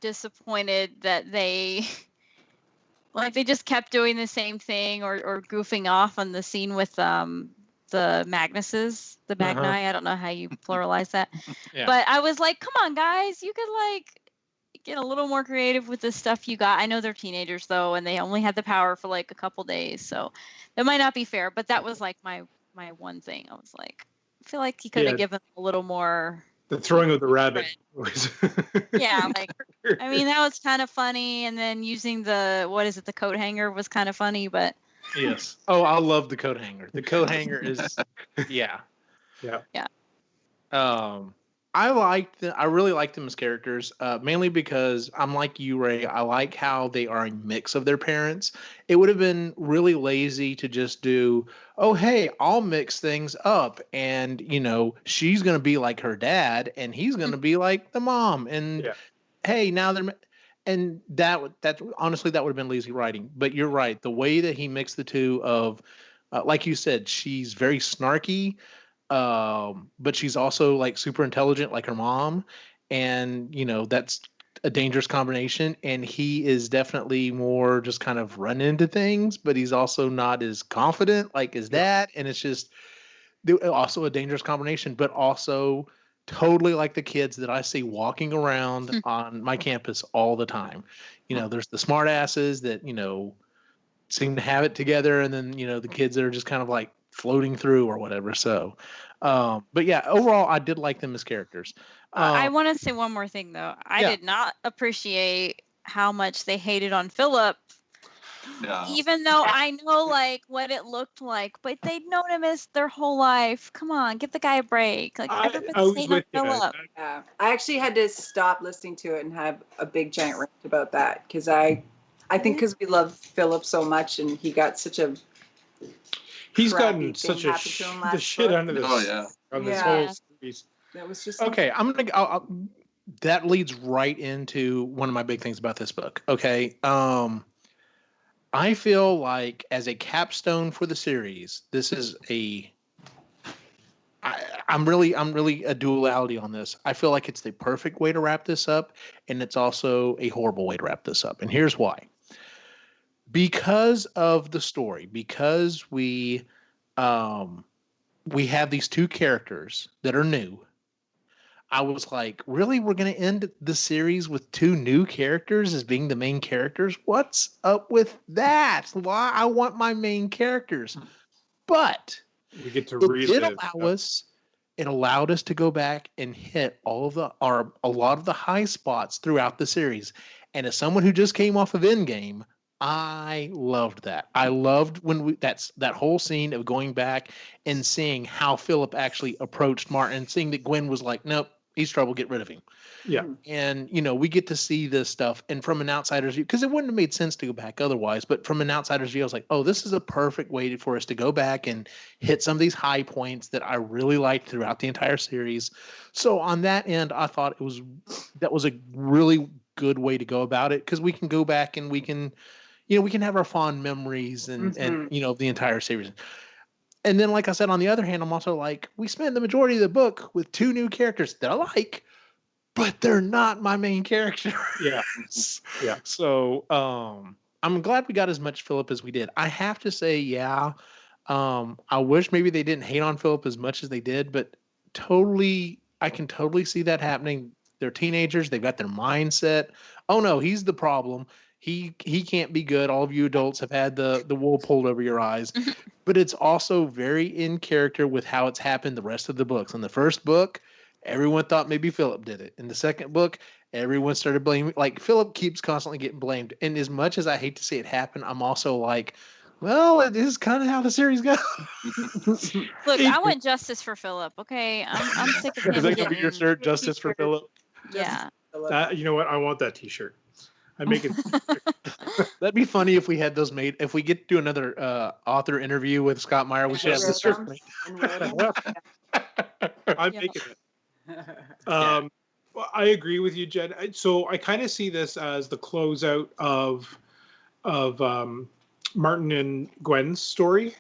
Speaker 5: disappointed that they just kept doing the same thing or goofing off on the scene with the Magnuses, the Magni. I don't know how you pluralize that. But I was like, come on guys, you could get a little more creative with the stuff you got. I know they're teenagers though, and they only had the power for a couple days, so that might not be fair, but that was my one thing. I was like, I feel like he could have given a little more.
Speaker 4: The throwing of the rabbit was
Speaker 5: I mean, that was kind of funny, and then using the coat hanger was kind of funny, but
Speaker 2: yes. Oh, I love the coat hanger. The coat hanger is yeah. I really liked them as characters, mainly because I'm like you, Ray. I like how they are a mix of their parents. It would have been really lazy to just do, oh, hey, I'll mix things up. And, she's going to be like her dad and he's going to be like the mom. And hey, now and that honestly, that would have been lazy writing. But you're right. The way that he mixed the two of, like you said, she's very snarky. But she's also super intelligent like her mom, and that's a dangerous combination. And he is definitely more just kind of run into things, but he's also not as confident like his dad, and it's just also a dangerous combination, but also totally like the kids that I see walking around on my campus all the time. There's the smart asses that seem to have it together, and then the kids that are just kind of floating through or whatever. So, but yeah, overall, I did like them as characters.
Speaker 5: I want to say one more thing though. I did not appreciate how much they hated on Phillip, even though I know what it looked like, but they'd known him as their whole life. Come on, give the guy a break. Everybody's hating on Phillip.
Speaker 3: Yeah, I actually had to stop listening to it and have a big giant rant about that because I think because we love Phillip so much and he got such a
Speaker 4: he's gotten such the shit under this.
Speaker 1: Oh yeah.
Speaker 4: On this whole series.
Speaker 3: That was just
Speaker 2: okay. That leads right into one of my big things about this book. Okay. I feel like as a capstone for the series, this is I'm really a duality on this. I feel like it's the perfect way to wrap this up, and it's also a horrible way to wrap this up. And here's why. Because of the story, because we have these two characters that are new, I was like, really? We're going to end the series with 2 new characters as being the main characters? What's up with that? Why? I want my main characters. But
Speaker 4: We get to
Speaker 2: it did
Speaker 4: relive.
Speaker 2: allow us, it allowed us to go back and hit all of the, or a lot of the high spots throughout the series. And as someone who just came off of Endgame, I loved that. I loved when that whole scene of going back and seeing how Phillip actually approached Martin, seeing that Gwen was like, nope, he's trouble, get rid of him.
Speaker 4: Yeah.
Speaker 2: And, we get to see this stuff. And from an outsider's view, because it wouldn't have made sense to go back otherwise, but from an outsider's view, I was like, oh, this is a perfect way for us to go back and hit some of these high points that I really liked throughout the entire series. So on that end, I thought that was a really good way to go about it, because we can go back and we can have our fond memories and the entire series. And then, like I said, on the other hand, I'm also like, we spent the majority of the book with 2 new characters that I like, but they're not my main characters.
Speaker 4: Yeah. Yeah.
Speaker 2: So I'm glad we got as much Phillip as we did. I have to say, I wish maybe they didn't hate on Phillip as much as they did, but I can totally see that happening. They're teenagers. They've got their mindset. Oh no, he's the problem. He can't be good. All of you adults have had the wool pulled over your eyes. But it's also very in character with how it's happened the rest of the books. In the first book, everyone thought maybe Phillip did it. In the second book, everyone started blaming. Like, Phillip keeps constantly getting blamed. And as much as I hate to see it happen, I'm also like, well, it is kind of how the series goes.
Speaker 5: Look, I want justice for Phillip. Okay, I'm sick of him.
Speaker 2: Is that gonna be your
Speaker 5: getting-
Speaker 2: shirt, Justice for Phillip?
Speaker 5: Yeah.
Speaker 4: You know what? I want that T-shirt. I make it.
Speaker 2: That'd be funny if we had those made. If we get to do another author interview with Scott Meyer, we should have this shirt made.
Speaker 4: I'm
Speaker 5: Yeah.
Speaker 4: making it. Well, I agree with you, Jen. So I kind of see this as the closeout of Martin and Gwen's story,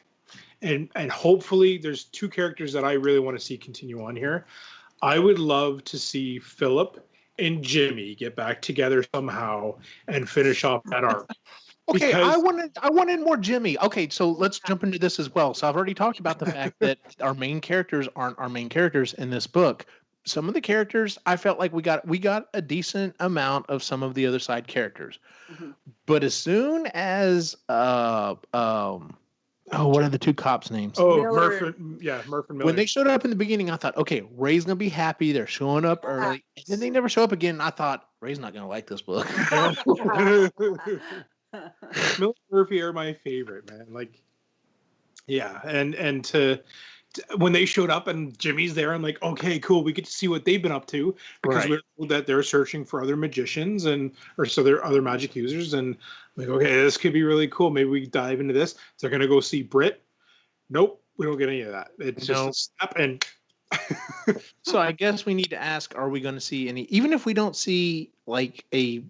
Speaker 4: and hopefully there's 2 characters that I really want to see continue on here. I would love to see Phillip and Jimmy get back together somehow and finish off that arc.
Speaker 2: Okay,
Speaker 4: Because-
Speaker 2: I wanted more Jimmy. Okay, so let's jump into this as well. So I've already talked about the fact that our main characters aren't our main characters in this book. Some of the characters, I felt like we got a decent amount of some of the other side characters.
Speaker 3: Mhm.
Speaker 2: But as soon as what are the 2 cops' names?
Speaker 4: Oh,
Speaker 3: Miller.
Speaker 4: Murph and Miller.
Speaker 2: When they showed up in the beginning, I thought, okay, Ray's gonna be happy. They're showing up early, and then they never show up again. I thought Ray's not gonna like this book.
Speaker 4: Miller and Murphy are my favorite, man. Like, yeah, and to when they showed up and Jimmy's there, I'm like, okay, cool. We get to see what they've been up to, because
Speaker 2: Right.
Speaker 4: we're told that they're searching for other magicians so they're other magic users, and I'm like, okay, this could be really cool. Maybe we dive into this. They're gonna go see Britt. Nope, we don't get any of that. It's just
Speaker 2: No.
Speaker 4: a snap and.
Speaker 2: So I guess we need to ask: are we going to see any? Even if we don't see like a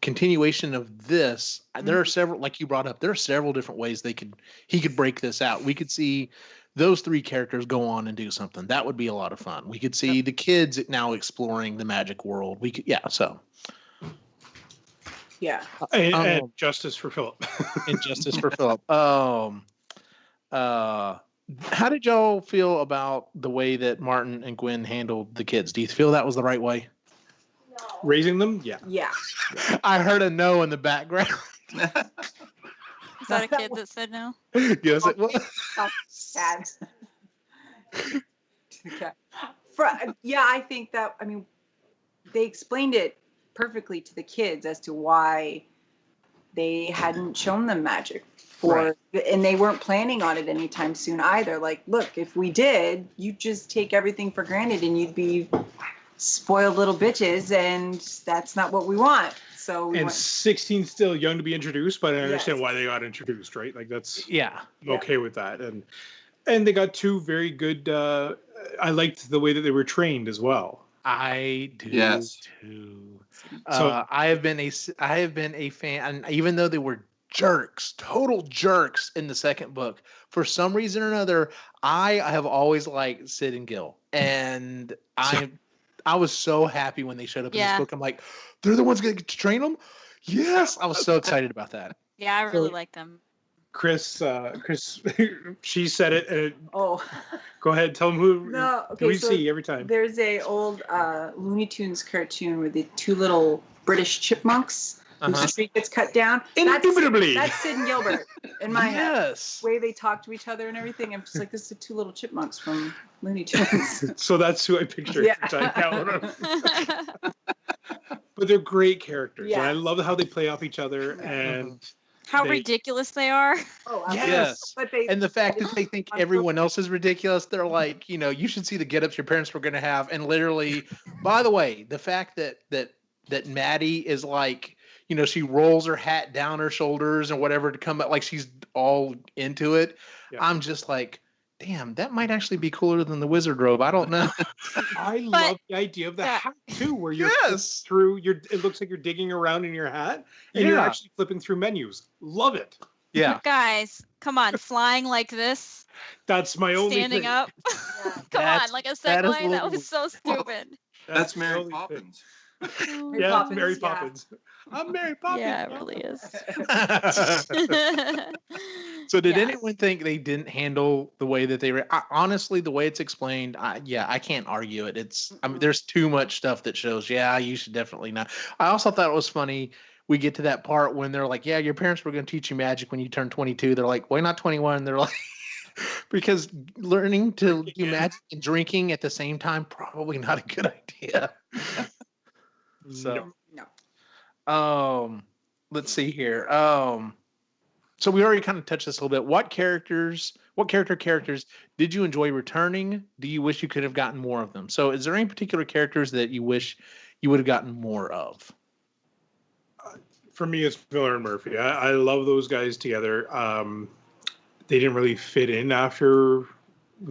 Speaker 2: continuation of this, there are several, like you brought up, there are several different ways he could break this out. We could see those 3 characters go on and do something. That would be a lot of fun. We could see the kids now exploring the magic world. We could, so
Speaker 3: Yeah.
Speaker 4: And justice for Phillip.
Speaker 2: injustice for Phillip. How did y'all feel about the way that Martin and Gwen handled the kids? Do you feel that was the right way?
Speaker 4: Raising them, yeah.
Speaker 3: Yeah.
Speaker 2: I heard a no in the background.
Speaker 5: Is that a kid that said no?
Speaker 2: Yes, it was.
Speaker 3: Sad. Okay. I think that, they explained it perfectly to the kids as to why they hadn't shown them magic and they weren't planning on it anytime soon either. Like, look, if we did, you'd just take everything for granted and you'd be spoiled little bitches, and that's not what we want. So we
Speaker 4: And
Speaker 3: want
Speaker 4: 16 still young to be introduced, but I understand
Speaker 3: Yes.
Speaker 4: why they got introduced, right? Like I'm
Speaker 2: Yeah.
Speaker 4: okay with that. And they got 2 very good. I liked the way that they were trained as well.
Speaker 2: I do
Speaker 1: Yes.
Speaker 2: too.
Speaker 4: So-
Speaker 2: I have been a fan, and even though they were total jerks in the second book, for some reason or another, I have always liked Sid and Gil, and I was so happy when they showed up in
Speaker 5: Yeah.
Speaker 2: this book. I'm like, they're the ones going to train them. Yes, I was so excited about that.
Speaker 5: Yeah, I really like them.
Speaker 4: Chris, she said it. And
Speaker 3: Oh.
Speaker 4: go ahead, tell them who we
Speaker 3: so
Speaker 4: see every time.
Speaker 3: There's a old Looney Tunes cartoon where the two little British chipmunks whose tree gets cut down.
Speaker 4: Indubitably.
Speaker 3: That's Sid and Gilbert in my head.
Speaker 2: Yes.
Speaker 3: The way they talk to each other and everything. I'm just like, this is two little chipmunks from Looney Tunes.
Speaker 4: So that's who I picture.
Speaker 3: Yeah.
Speaker 4: But they're great characters.
Speaker 3: Yeah.
Speaker 4: And I love how they play off each other and
Speaker 5: How ridiculous they are.
Speaker 3: Oh,
Speaker 2: Yes.
Speaker 3: But they,
Speaker 2: And the fact that they think everyone else is ridiculous, they're like, you should see the get-ups your parents were going to have. And literally, by the way, the fact that Maddie is like, she rolls her hat down her shoulders and whatever to come out like she's all into it. Yeah. I'm just like, damn, that might actually be cooler than the wizard robe. I don't know.
Speaker 4: I love the idea of the hat too, where you're through it looks like you're digging around in your hat and you're actually flipping through menus. Love it.
Speaker 2: Yeah.
Speaker 5: Guys, come on, flying like this.
Speaker 4: That's my only
Speaker 5: standing
Speaker 4: thing.
Speaker 5: up. Come on, like a Segway. That was so stupid.
Speaker 1: That's Mary Poppins.
Speaker 4: Yeah, Mary Poppins. I'm Mary Poppins.
Speaker 5: Yeah, it really is.
Speaker 2: So did anyone think they didn't handle the way that they honestly, the way it's explained, I can't argue it. There's too much stuff that shows, you should definitely not. I also thought it was funny. We get to that part when they're like, your parents were going to teach you magic when you turn 22. They're like, why not 21? They're like, because learning to do magic and drinking at the same time, probably not a good idea. So,
Speaker 3: no.
Speaker 2: Let's see here. So we already kind of touched this a little bit. What characters did you enjoy returning? Do you wish you could have gotten more of them? So is there any particular characters that you wish you would have gotten more of?
Speaker 4: For me, it's Miller and Murphy. I love those guys together. They didn't really fit in after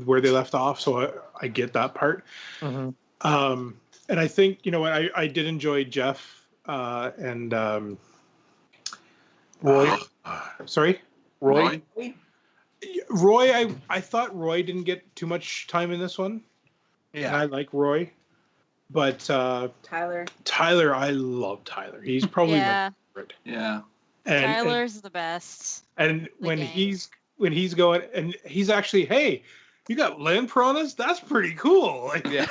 Speaker 4: where they left off, so I get that part. Mm-hmm. And I think, I did enjoy Jeff and Roy. Sorry?
Speaker 2: Roy?
Speaker 4: Roy, I thought Roy didn't get too much time in this one. Yeah. And I like Roy. But
Speaker 3: Tyler,
Speaker 4: I love Tyler. He's probably my favorite.
Speaker 1: Yeah.
Speaker 4: And
Speaker 5: Tyler's the best.
Speaker 4: And when he's going, and he's actually, hey, you got land piranhas? That's pretty cool. Like,
Speaker 2: yeah.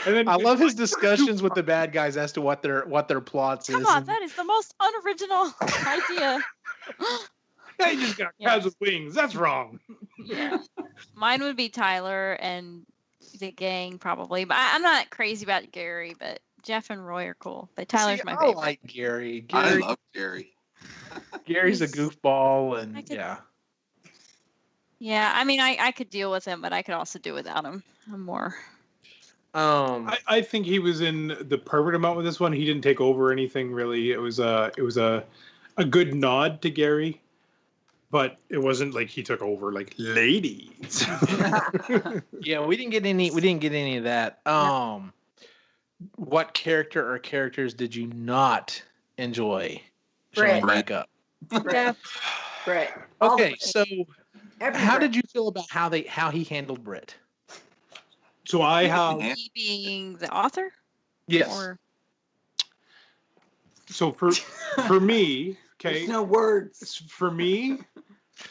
Speaker 2: And then I love his discussions with the bad guys as to what their plots is.
Speaker 5: Come on, that is the most unoriginal idea.
Speaker 4: Yeah, you just got crabs with wings. That's wrong.
Speaker 5: Yeah. Mine would be Tyler and the gang probably, but I'm not crazy about Gary, but Jeff and Roy are cool. But Tyler's my favorite.
Speaker 2: I like Gary.
Speaker 1: I love Gary.
Speaker 2: Gary's a goofball, and
Speaker 5: Yeah, I mean, I could deal with him, but I could also do without him. I'm more.
Speaker 4: I think he was in the perfect amount with this one. He didn't take over anything really. It was a good nod to Gary, but it wasn't like he took over like ladies.
Speaker 2: Yeah, we didn't get any of that. What character or characters did you not enjoy showing back up?
Speaker 3: Brett.
Speaker 2: Okay, so how did you feel about how he handled Britt?
Speaker 4: So I have
Speaker 5: He being the author?
Speaker 2: Yes.
Speaker 5: Or...
Speaker 4: So for me, okay.
Speaker 3: There's no words.
Speaker 4: For me,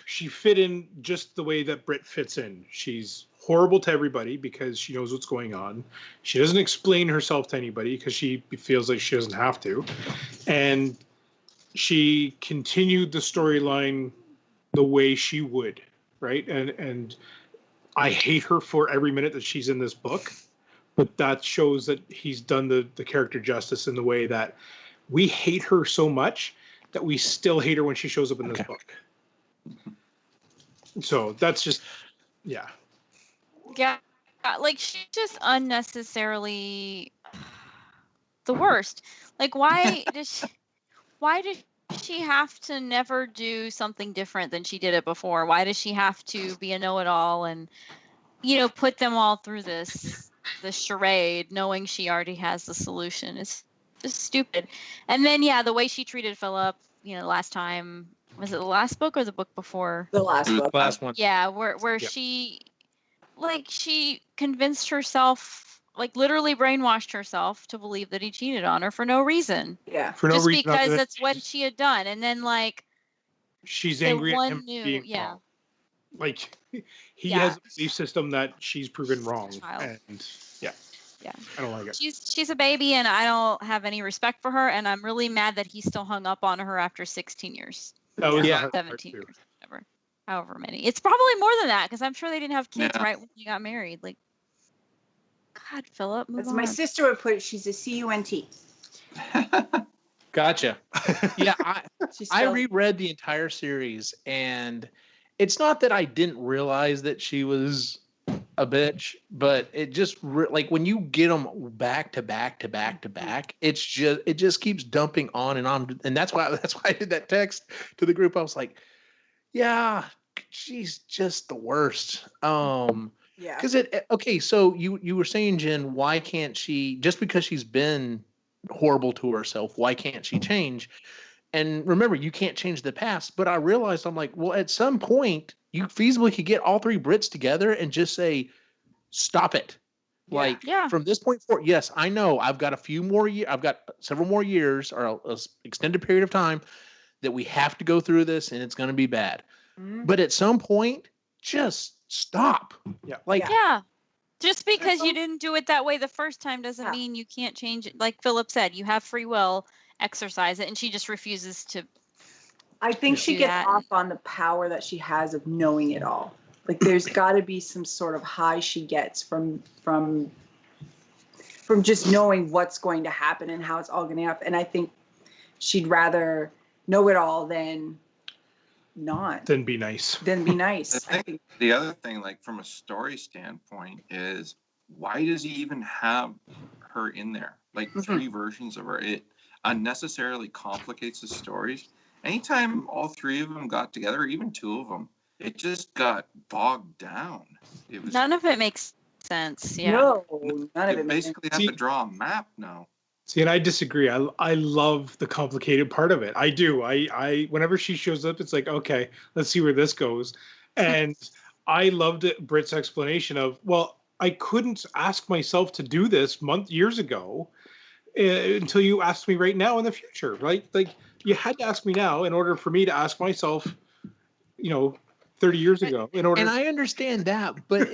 Speaker 4: she fit in just the way that Britt fits in. She's horrible to everybody because she knows what's going on. She doesn't explain herself to anybody because she feels like she doesn't have to. And she continued the storyline the way she would, right? And I hate her for every minute that she's in this book, but that shows that he's done the character justice in the way that we hate her so much that we still hate her when she shows up in this book. So that's just, yeah.
Speaker 5: Yeah, like she's just unnecessarily the worst. Like, why does she have to never do something different than she did it before? Why does she have to be a know-it-all and, put them all through this charade, knowing she already has the solution? It's just stupid. And then, the way she treated Phillip, last time, was it the last book or the book before?
Speaker 3: The last book.
Speaker 2: Last one.
Speaker 5: Yeah, where she convinced herself, literally brainwashed herself to believe that he cheated on her for no reason.
Speaker 3: Yeah.
Speaker 4: For no
Speaker 5: just
Speaker 4: reason.
Speaker 5: Because that's what she had done. And then
Speaker 4: she's
Speaker 5: That
Speaker 4: angry at
Speaker 5: one
Speaker 4: him
Speaker 5: knew,
Speaker 4: being
Speaker 5: yeah.
Speaker 4: wrong. Like he
Speaker 5: Yeah.
Speaker 4: has a belief system that she's proven wrong,
Speaker 5: Child.
Speaker 4: and yeah,
Speaker 5: Yeah.
Speaker 4: I don't like it.
Speaker 5: She's a baby, and I don't have any respect for her, and I'm really mad that he's still hung up on her after 16 years.
Speaker 4: That was the
Speaker 2: Yeah.
Speaker 4: hard part
Speaker 5: 17
Speaker 4: too.
Speaker 5: years, whatever. However many. It's probably more than that, because I'm sure they didn't have kids
Speaker 1: Yeah.
Speaker 5: right when you got married. Like, God, Phillip, move
Speaker 3: As
Speaker 5: on.
Speaker 3: my sister would put it, she's a CUNT.
Speaker 2: Gotcha. Yeah,
Speaker 3: She's
Speaker 2: I
Speaker 3: spelled-
Speaker 2: reread the entire series, and it's not that I didn't realize that she was a bitch, but it just like when you get them back to back to back to back, it just keeps dumping on, and that's why I did that text to the group. I was like, yeah, she's just the worst.
Speaker 3: yeah.
Speaker 2: Because okay, so you were saying, Jen, why can't she, just because she's been horrible to herself, why can't she change? And remember, you can't change the past. But I realized, I'm like, well, at some point, you feasibly could get all three Brits together and just say, stop it.
Speaker 3: Yeah.
Speaker 2: Like,
Speaker 5: Yeah.
Speaker 2: from this point forward, yes, I know I've got a few more years, I've got several more years or a extended period of time that we have to go through this, and it's going to be bad.
Speaker 3: Mhm.
Speaker 2: But at some point, just stop.
Speaker 4: Yeah.
Speaker 2: Like,
Speaker 3: Yeah.
Speaker 5: Yeah. Just because you didn't do it that way the first time doesn't
Speaker 3: Yeah.
Speaker 5: mean you can't change it. Like Phillip said, you have free will, exercise it, and she just refuses to.
Speaker 3: I think she
Speaker 5: Do
Speaker 3: gets
Speaker 5: that.
Speaker 3: off on the power that she has of knowing it all. Like there's got to be some sort of high she gets from just knowing what's going to happen and how it's all going to happen. And I think she'd rather know it all than not.
Speaker 4: Then be nice.
Speaker 3: Than be nice.
Speaker 1: I
Speaker 3: I think
Speaker 1: The other thing, like from a story standpoint, is why does he even have her in there? Like
Speaker 3: Mhm.
Speaker 1: 3 versions of her. It unnecessarily complicates the stories. Anytime all 3 of them got together, or even 2 of them, it just got bogged down. It was
Speaker 5: None of it makes sense. Yeah.
Speaker 3: no, none of
Speaker 1: you
Speaker 3: it.
Speaker 1: basically have
Speaker 4: See-
Speaker 1: to draw a map now.
Speaker 4: See, and I disagree. I love the complicated part of it. I do. I whenever she shows up, it's like, okay, let's see where this goes. And I loved it, Britt's explanation of, well, I couldn't ask myself to do this years ago until you asked me right now in the future, right? Like you had to ask me now in order for me to ask myself, 30 years ago. In order,
Speaker 2: and I understand that, but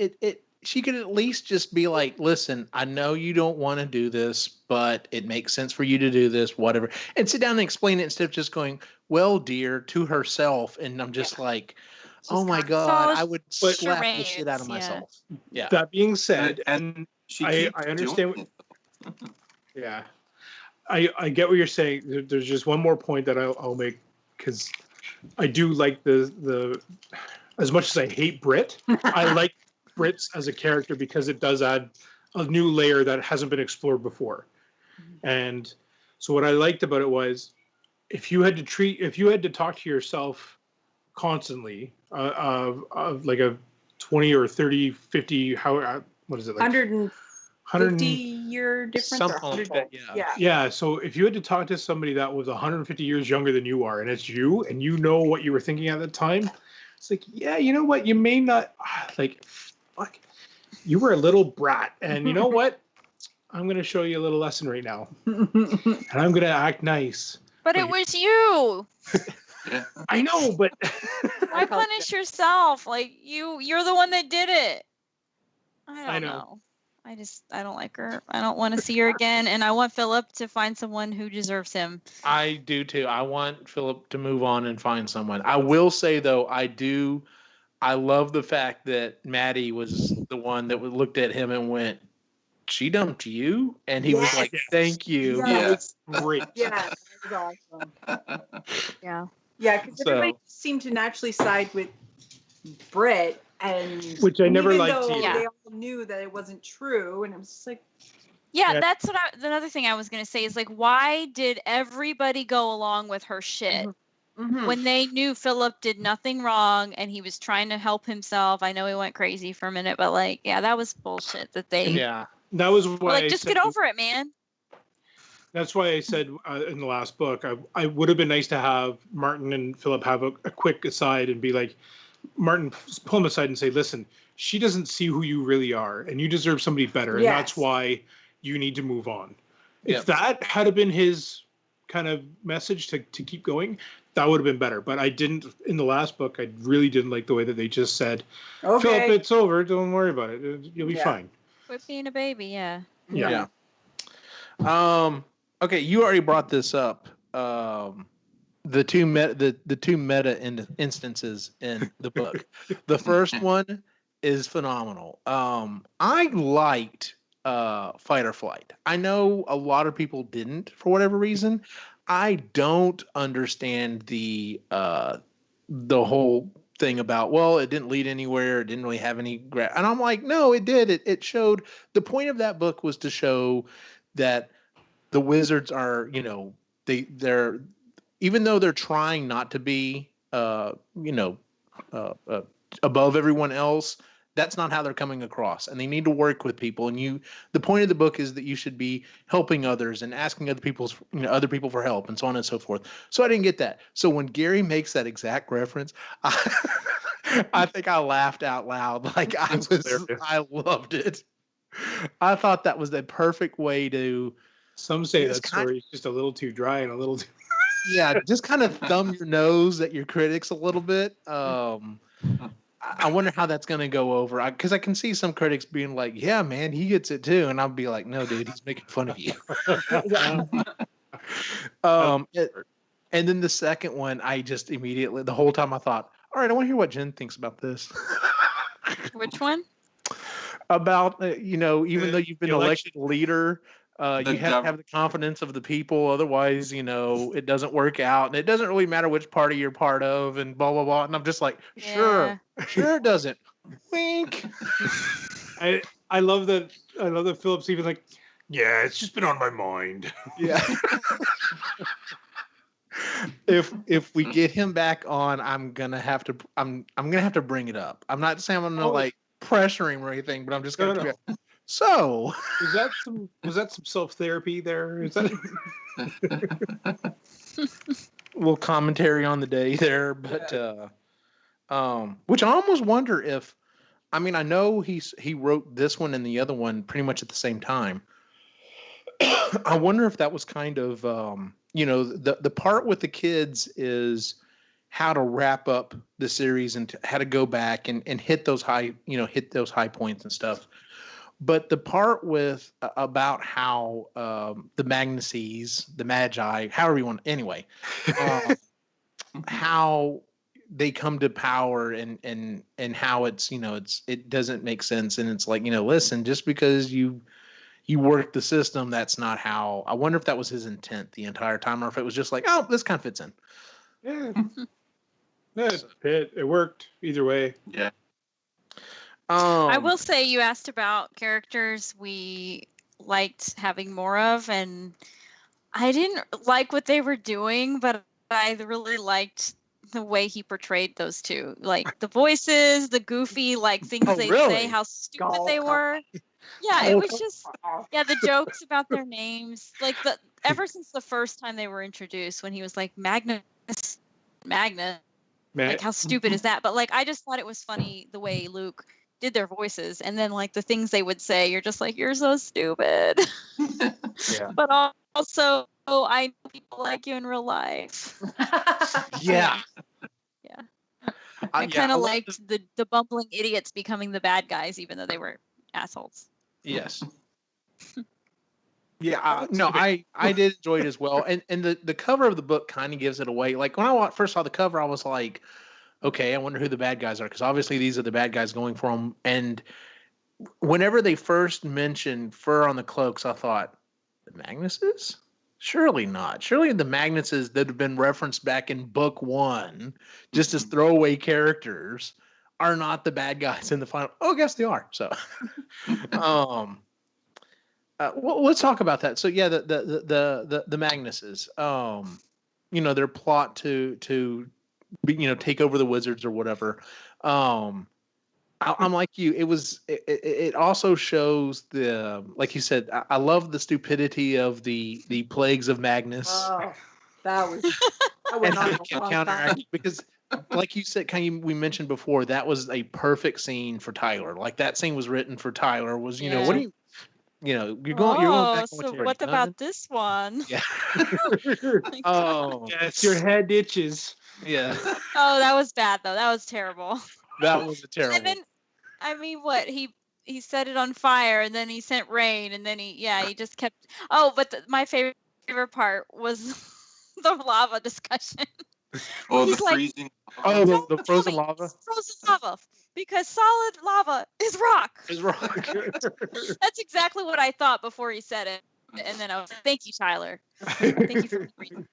Speaker 2: she could at least just be like, listen, I know you don't want to do this, but it makes sense for you to do this, whatever. And sit down and explain it instead of just going, well, dear, to herself. And I'm just like, oh my God, I would
Speaker 4: But-
Speaker 2: slap the
Speaker 5: charades,
Speaker 2: shit out of
Speaker 5: yeah.
Speaker 2: myself. Yeah.
Speaker 4: that being said,
Speaker 1: And she
Speaker 4: I
Speaker 1: keeps
Speaker 4: understand
Speaker 1: doing it.
Speaker 4: yeah, I get what you're saying. There's just one more point that I'll make, because I do like the as much as I hate Brit, I like Brits as a character because it does add a new layer that hasn't been explored before. And so what I liked about it was, if you had to talk to yourself constantly of like a 20 or 30, 50, what is it, like
Speaker 3: 150 year difference. Or
Speaker 2: Something like
Speaker 3: 100
Speaker 2: that,
Speaker 3: yeah.
Speaker 4: Yeah, so if you had to talk to somebody that was 150 years younger than you are, and it's you, and you know what you were thinking at the time, it's like, yeah, you know what, you may not, like, fuck, you were a little brat, and you know what, I'm going to show you a little lesson right now, and I'm going to act nice.
Speaker 5: But it was you.
Speaker 1: Yeah.
Speaker 4: I know, but
Speaker 5: Why punish yourself? Like you're the one that did it. I don't
Speaker 4: know.
Speaker 5: know. I don't like her. I don't want to see her again, and I want Phillip to find someone who deserves him.
Speaker 2: I do too. I want Phillip to move on and find someone. I will say though, I love the fact that Matty was the one that looked at him and went, she dumped you? And he was like,
Speaker 4: Yes.
Speaker 2: thank you.
Speaker 3: Yeah.
Speaker 4: that was great.
Speaker 3: Yeah, that was awesome.
Speaker 5: Yeah.
Speaker 3: Yeah, because
Speaker 2: So-
Speaker 3: everybody seemed to naturally side with Brit, and
Speaker 4: Which I never
Speaker 3: even
Speaker 4: liked
Speaker 3: though
Speaker 4: either.
Speaker 3: they all knew that it wasn't true, and it was just like,
Speaker 5: Yeah,
Speaker 4: Yeah.
Speaker 5: that's what another thing I was gonna say is like, why did everybody go along with her shit
Speaker 3: mhm.
Speaker 5: when they knew Phillip did nothing wrong and he was trying to help himself? I know he went crazy for a minute, but like, yeah, that was bullshit. That they
Speaker 2: Yeah.
Speaker 4: That was
Speaker 5: were
Speaker 4: why
Speaker 5: like,
Speaker 4: I
Speaker 5: just
Speaker 4: said,
Speaker 5: get over it, man.
Speaker 4: That's why I said in the last book, I would have been nice to have Martin and Phillip have a quick aside and be like, Martin, pull him aside and say, listen, she doesn't see who you really are, and you deserve somebody better, and that's
Speaker 3: Yes.
Speaker 4: why you need to move on.
Speaker 2: Yep.
Speaker 4: If that had been his, kind of message to keep going, that would have been better. But I didn't, in the last book, I really didn't like the way that they just said,
Speaker 3: Okay.
Speaker 4: Phillip, it's over. Don't worry about it. You'll be fine.
Speaker 5: Quit being a baby, yeah.
Speaker 4: Yeah.
Speaker 2: Okay, you already brought this up. The two meta instances in the book. The first one is phenomenal. I liked Fight or Flight. I know a lot of people didn't for whatever reason. I don't understand the whole thing about, well, it didn't lead anywhere, it didn't really have any and I'm like, no, it did. It showed, the point of that book was to show that the wizards are, they're even though they're trying not to be above everyone else, that's not how they're coming across, and they need to work with people. And the point of the book is that you should be helping others and asking other people for help, and so on and so forth. So I didn't get that. So when Gary makes that exact reference, I think I laughed out loud. Like I loved it. I thought that was the perfect way to.
Speaker 4: Some say that story is just a little too dry and a little too.
Speaker 2: Yeah, just kind of thumb your nose at your critics a little bit. I wonder how that's going to go over, because I can see some critics being like, yeah, man, he gets it too. And I'll be like, no, dude, he's making fun of you. And then the second one, I just immediately, the whole time I thought, all right, I want to hear what Jen thinks about this.
Speaker 5: Which one?
Speaker 2: About, even though you've been elected leader, you have to have the confidence of the people. Otherwise, it doesn't work out. And it doesn't really matter which party you're part of and blah, blah, blah. And I'm just like, sure it doesn't. Wink.
Speaker 4: I love that. I love that Phillip's even like, yeah, it's just been on my mind.
Speaker 2: Yeah. If we get him back on, I'm gonna have to bring it up. I'm not saying I'm gonna pressure him or anything, but I'm just gonna So
Speaker 4: was that some self-therapy there? Is that
Speaker 2: a little commentary on the day there, but which I almost wonder if, I know he wrote this one and the other one pretty much at the same time. I wonder if that was kind of the part with the kids is how to wrap up the series and how to go back and hit those high points and stuff. But the part with about how the Magnuses, the Magi, however you want, anyway, how they come to power and how it doesn't make sense, and it's like, listen, just because you work the system, that's not how. I wonder if that was his intent the entire time, or if it was just like, oh, this kind of fits in.
Speaker 4: Yeah, it worked either way.
Speaker 1: Yeah.
Speaker 5: I will say, you asked about characters we liked having more of, and I didn't like what they were doing, but I really liked the way he portrayed those two. Like the voices, the goofy things they'd say, how stupid they were. Yeah, it was just the jokes about their names. Ever since the first time they were introduced, when he was like Magnus. Like, how stupid is that? But I just thought it was funny the way Luke did their voices, and then the things they would say, you're just like, you're so stupid.
Speaker 2: Yeah.
Speaker 5: But also, I know people like you in real life.
Speaker 2: Yeah.
Speaker 5: I kind of liked the bumbling idiots becoming the bad guys, even though they were assholes.
Speaker 2: Yes. Yeah, I did enjoy it as well, and the cover of the book kind of gives it away. Like when I first saw the cover, I was like, okay, I wonder who the bad guys are, because obviously these are the bad guys going for them. And whenever they first mentioned fur on the cloaks, I thought, the Magnuses? Surely not. Surely the Magnuses that have been referenced back in book 1, just as throwaway characters, are not the bad guys in the final. Oh, I guess they are. So, well, let's talk about that. So, yeah, the Magnuses. Their plot to take over the wizards or whatever. I'm like you. It also shows the, like you said, I love the stupidity of the plagues of Magnus.
Speaker 3: Oh, that was
Speaker 2: counteract, because like you said, we mentioned before, that was a perfect scene for Tyler. Like that scene was written for Tyler. Was what do you? you're going back on
Speaker 5: so
Speaker 2: what you
Speaker 5: what
Speaker 2: done.
Speaker 5: about this one?
Speaker 2: Yeah. Oh,
Speaker 4: Yes, your head itches.
Speaker 2: yeah.
Speaker 5: Oh, that was bad though. That was terrible.
Speaker 2: That was a terrible.
Speaker 5: And then, I mean, what he set it on fire, and then he sent rain, and then he just kept. Oh, but my favorite part was the lava discussion.
Speaker 1: Oh, the
Speaker 5: He's like,
Speaker 1: freezing.
Speaker 2: Oh,
Speaker 5: "Don't
Speaker 2: the
Speaker 5: tell
Speaker 2: frozen
Speaker 5: me
Speaker 2: lava.
Speaker 5: it's frozen lava because solid lava is rock."
Speaker 2: Is rock.
Speaker 5: That's exactly what I thought before he said it, and then I was like, "Thank you, Tyler. Thank you for reading."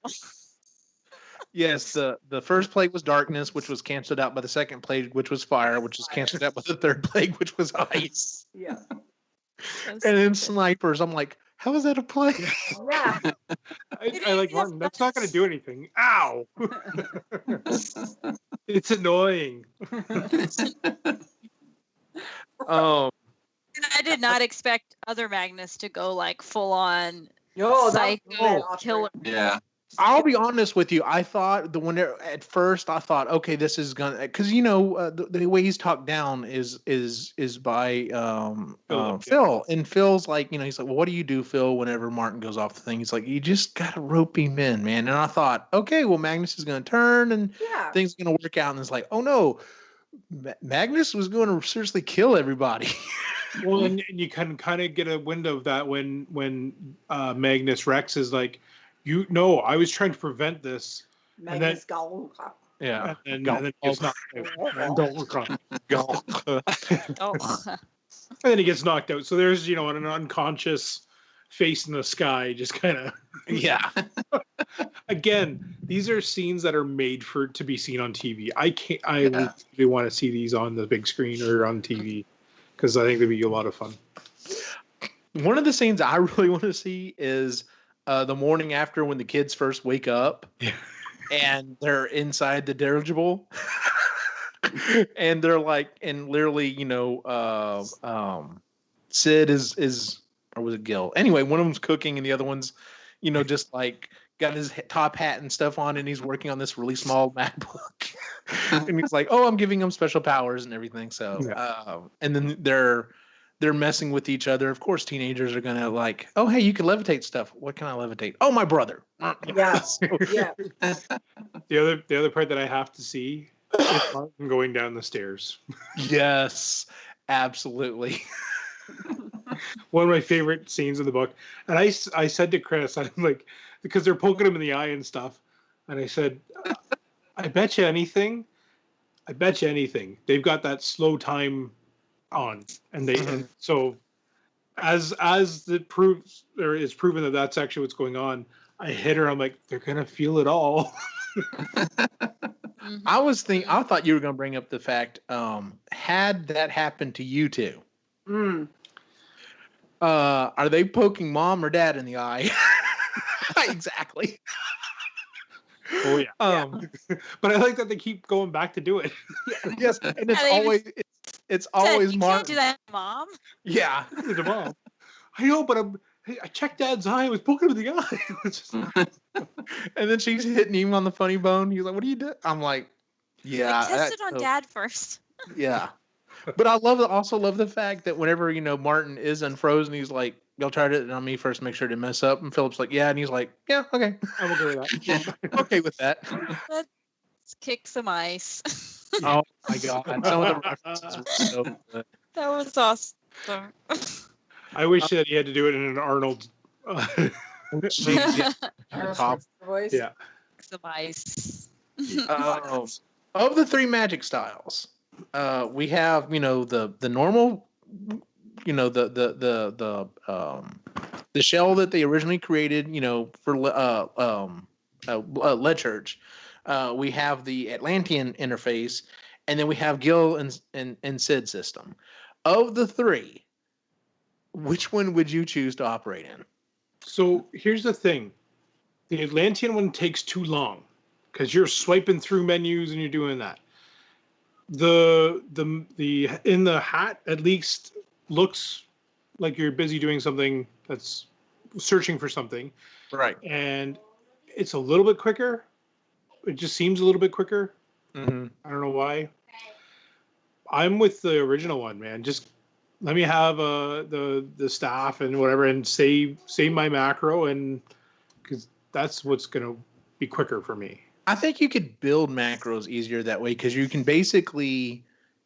Speaker 2: Yes, the first plague was darkness, which was canceled out by the second plague, which was fire, which was canceled out by the third plague, which was ice.
Speaker 3: Yeah.
Speaker 2: And then snipers. I'm like, how is that a plague?
Speaker 3: Yeah.
Speaker 4: I like Martin. That's not going to do anything. Ow! It's annoying.
Speaker 2: Oh,
Speaker 5: And I did not expect other Magnus to go like full on
Speaker 3: Oh,
Speaker 5: psycho killer.
Speaker 1: Yeah.
Speaker 2: I'll be honest with you. I thought at first I thought, okay, this is gonna, because the way he's talked down is by
Speaker 4: Phillip,
Speaker 2: Phil, and Phil's like, he's like, well, what do you do, Phil? Whenever Martin goes off the thing, he's like, you just gotta rope him in, man. And I thought, okay, well, Magnus is gonna turn and
Speaker 3: Yeah.
Speaker 2: things are gonna work out, and it's like, oh no, Magnus was going to seriously kill everybody.
Speaker 4: Well, and you can kind of get a window of that when Magnus Rex is like, I was trying to prevent this.
Speaker 3: Magnus Gallup.
Speaker 2: Yeah.
Speaker 4: And then he gets knocked out.
Speaker 5: Oh.
Speaker 4: And then he gets knocked out. So there's, an unconscious face in the sky, just kind of.
Speaker 2: Yeah.
Speaker 4: Again, these are scenes that are made to be seen on TV. I really want to see these on the big screen or on TV because I think they'd be a lot of fun.
Speaker 2: One of the scenes I really want to see is the morning after when the kids first wake up and they're inside the dirigible and they're like, and literally, Sid is, or was it Gil? Anyway, one of them's cooking and the other one's, just like got his top hat and stuff on and he's working on this really small MacBook. And he's like, oh, I'm giving him special powers and everything. So, and then they're messing with each other. Of course, teenagers are gonna like, oh, hey, you can levitate stuff. What can I levitate? Oh, my brother.
Speaker 3: Yeah. Yeah.
Speaker 4: The other part that I have to see is Martin going down the stairs.
Speaker 2: Yes, absolutely.
Speaker 4: One of my favorite scenes in the book. And I said to Chris, I'm like, because they're poking him in the eye and stuff. And I said, I bet you anything. They've got that slow time on, and and so as it proves or is proven that that's actually what's going on, I hit her. I'm like, they're gonna feel it all.
Speaker 2: I thought you were gonna bring up the fact, had that happened to you two, are they poking mom or dad in the eye? Exactly.
Speaker 4: Oh yeah. But I like that they keep going back to do it.
Speaker 2: Yes, and it's always
Speaker 5: you
Speaker 2: Martin.
Speaker 5: can't do that, Mom.
Speaker 2: Yeah.
Speaker 4: The mom. I know, but I checked Dad's eye. I was poking him in the eye. It's just,
Speaker 2: And then she's hitting him on the funny bone. He's like, "What are you doing?" I'm like, "Yeah."
Speaker 5: Test it on Dad first.
Speaker 2: Yeah. But I also love the fact that whenever Martin is unfrozen, he's like, "Y'all tried it on me first, make sure to mess up." And Philip's like, "Yeah," and he's like, "Yeah, okay,
Speaker 4: I'm okay with that."
Speaker 2: okay with that."
Speaker 5: Let's kick some ice.
Speaker 2: Oh my god, some of the references were so good.
Speaker 5: That was awesome.
Speaker 4: I wish that he had to do it in an Arnold.
Speaker 2: Top.
Speaker 3: Voice.
Speaker 4: Yeah.
Speaker 5: Some ice.
Speaker 2: Of the three magic styles, we have the normal, the shell that they originally created, for Lead Church. We have the Atlantean interface, and then we have Gil and Sid system. Of the three, which one would you choose to operate in?
Speaker 4: So here's the thing. The Atlantean one takes too long because you're swiping through menus and you're doing that. The in the hat at least looks like you're busy doing something that's searching for something.
Speaker 2: Right.
Speaker 4: And it's a little bit quicker. It just seems a little bit quicker.
Speaker 2: Mm-hmm.
Speaker 4: I don't know why. I'm with the original one, man. Just let me have the staff and whatever, and save my macro, and because that's what's gonna be quicker for me.
Speaker 2: I think you could build macros easier that way because you can basically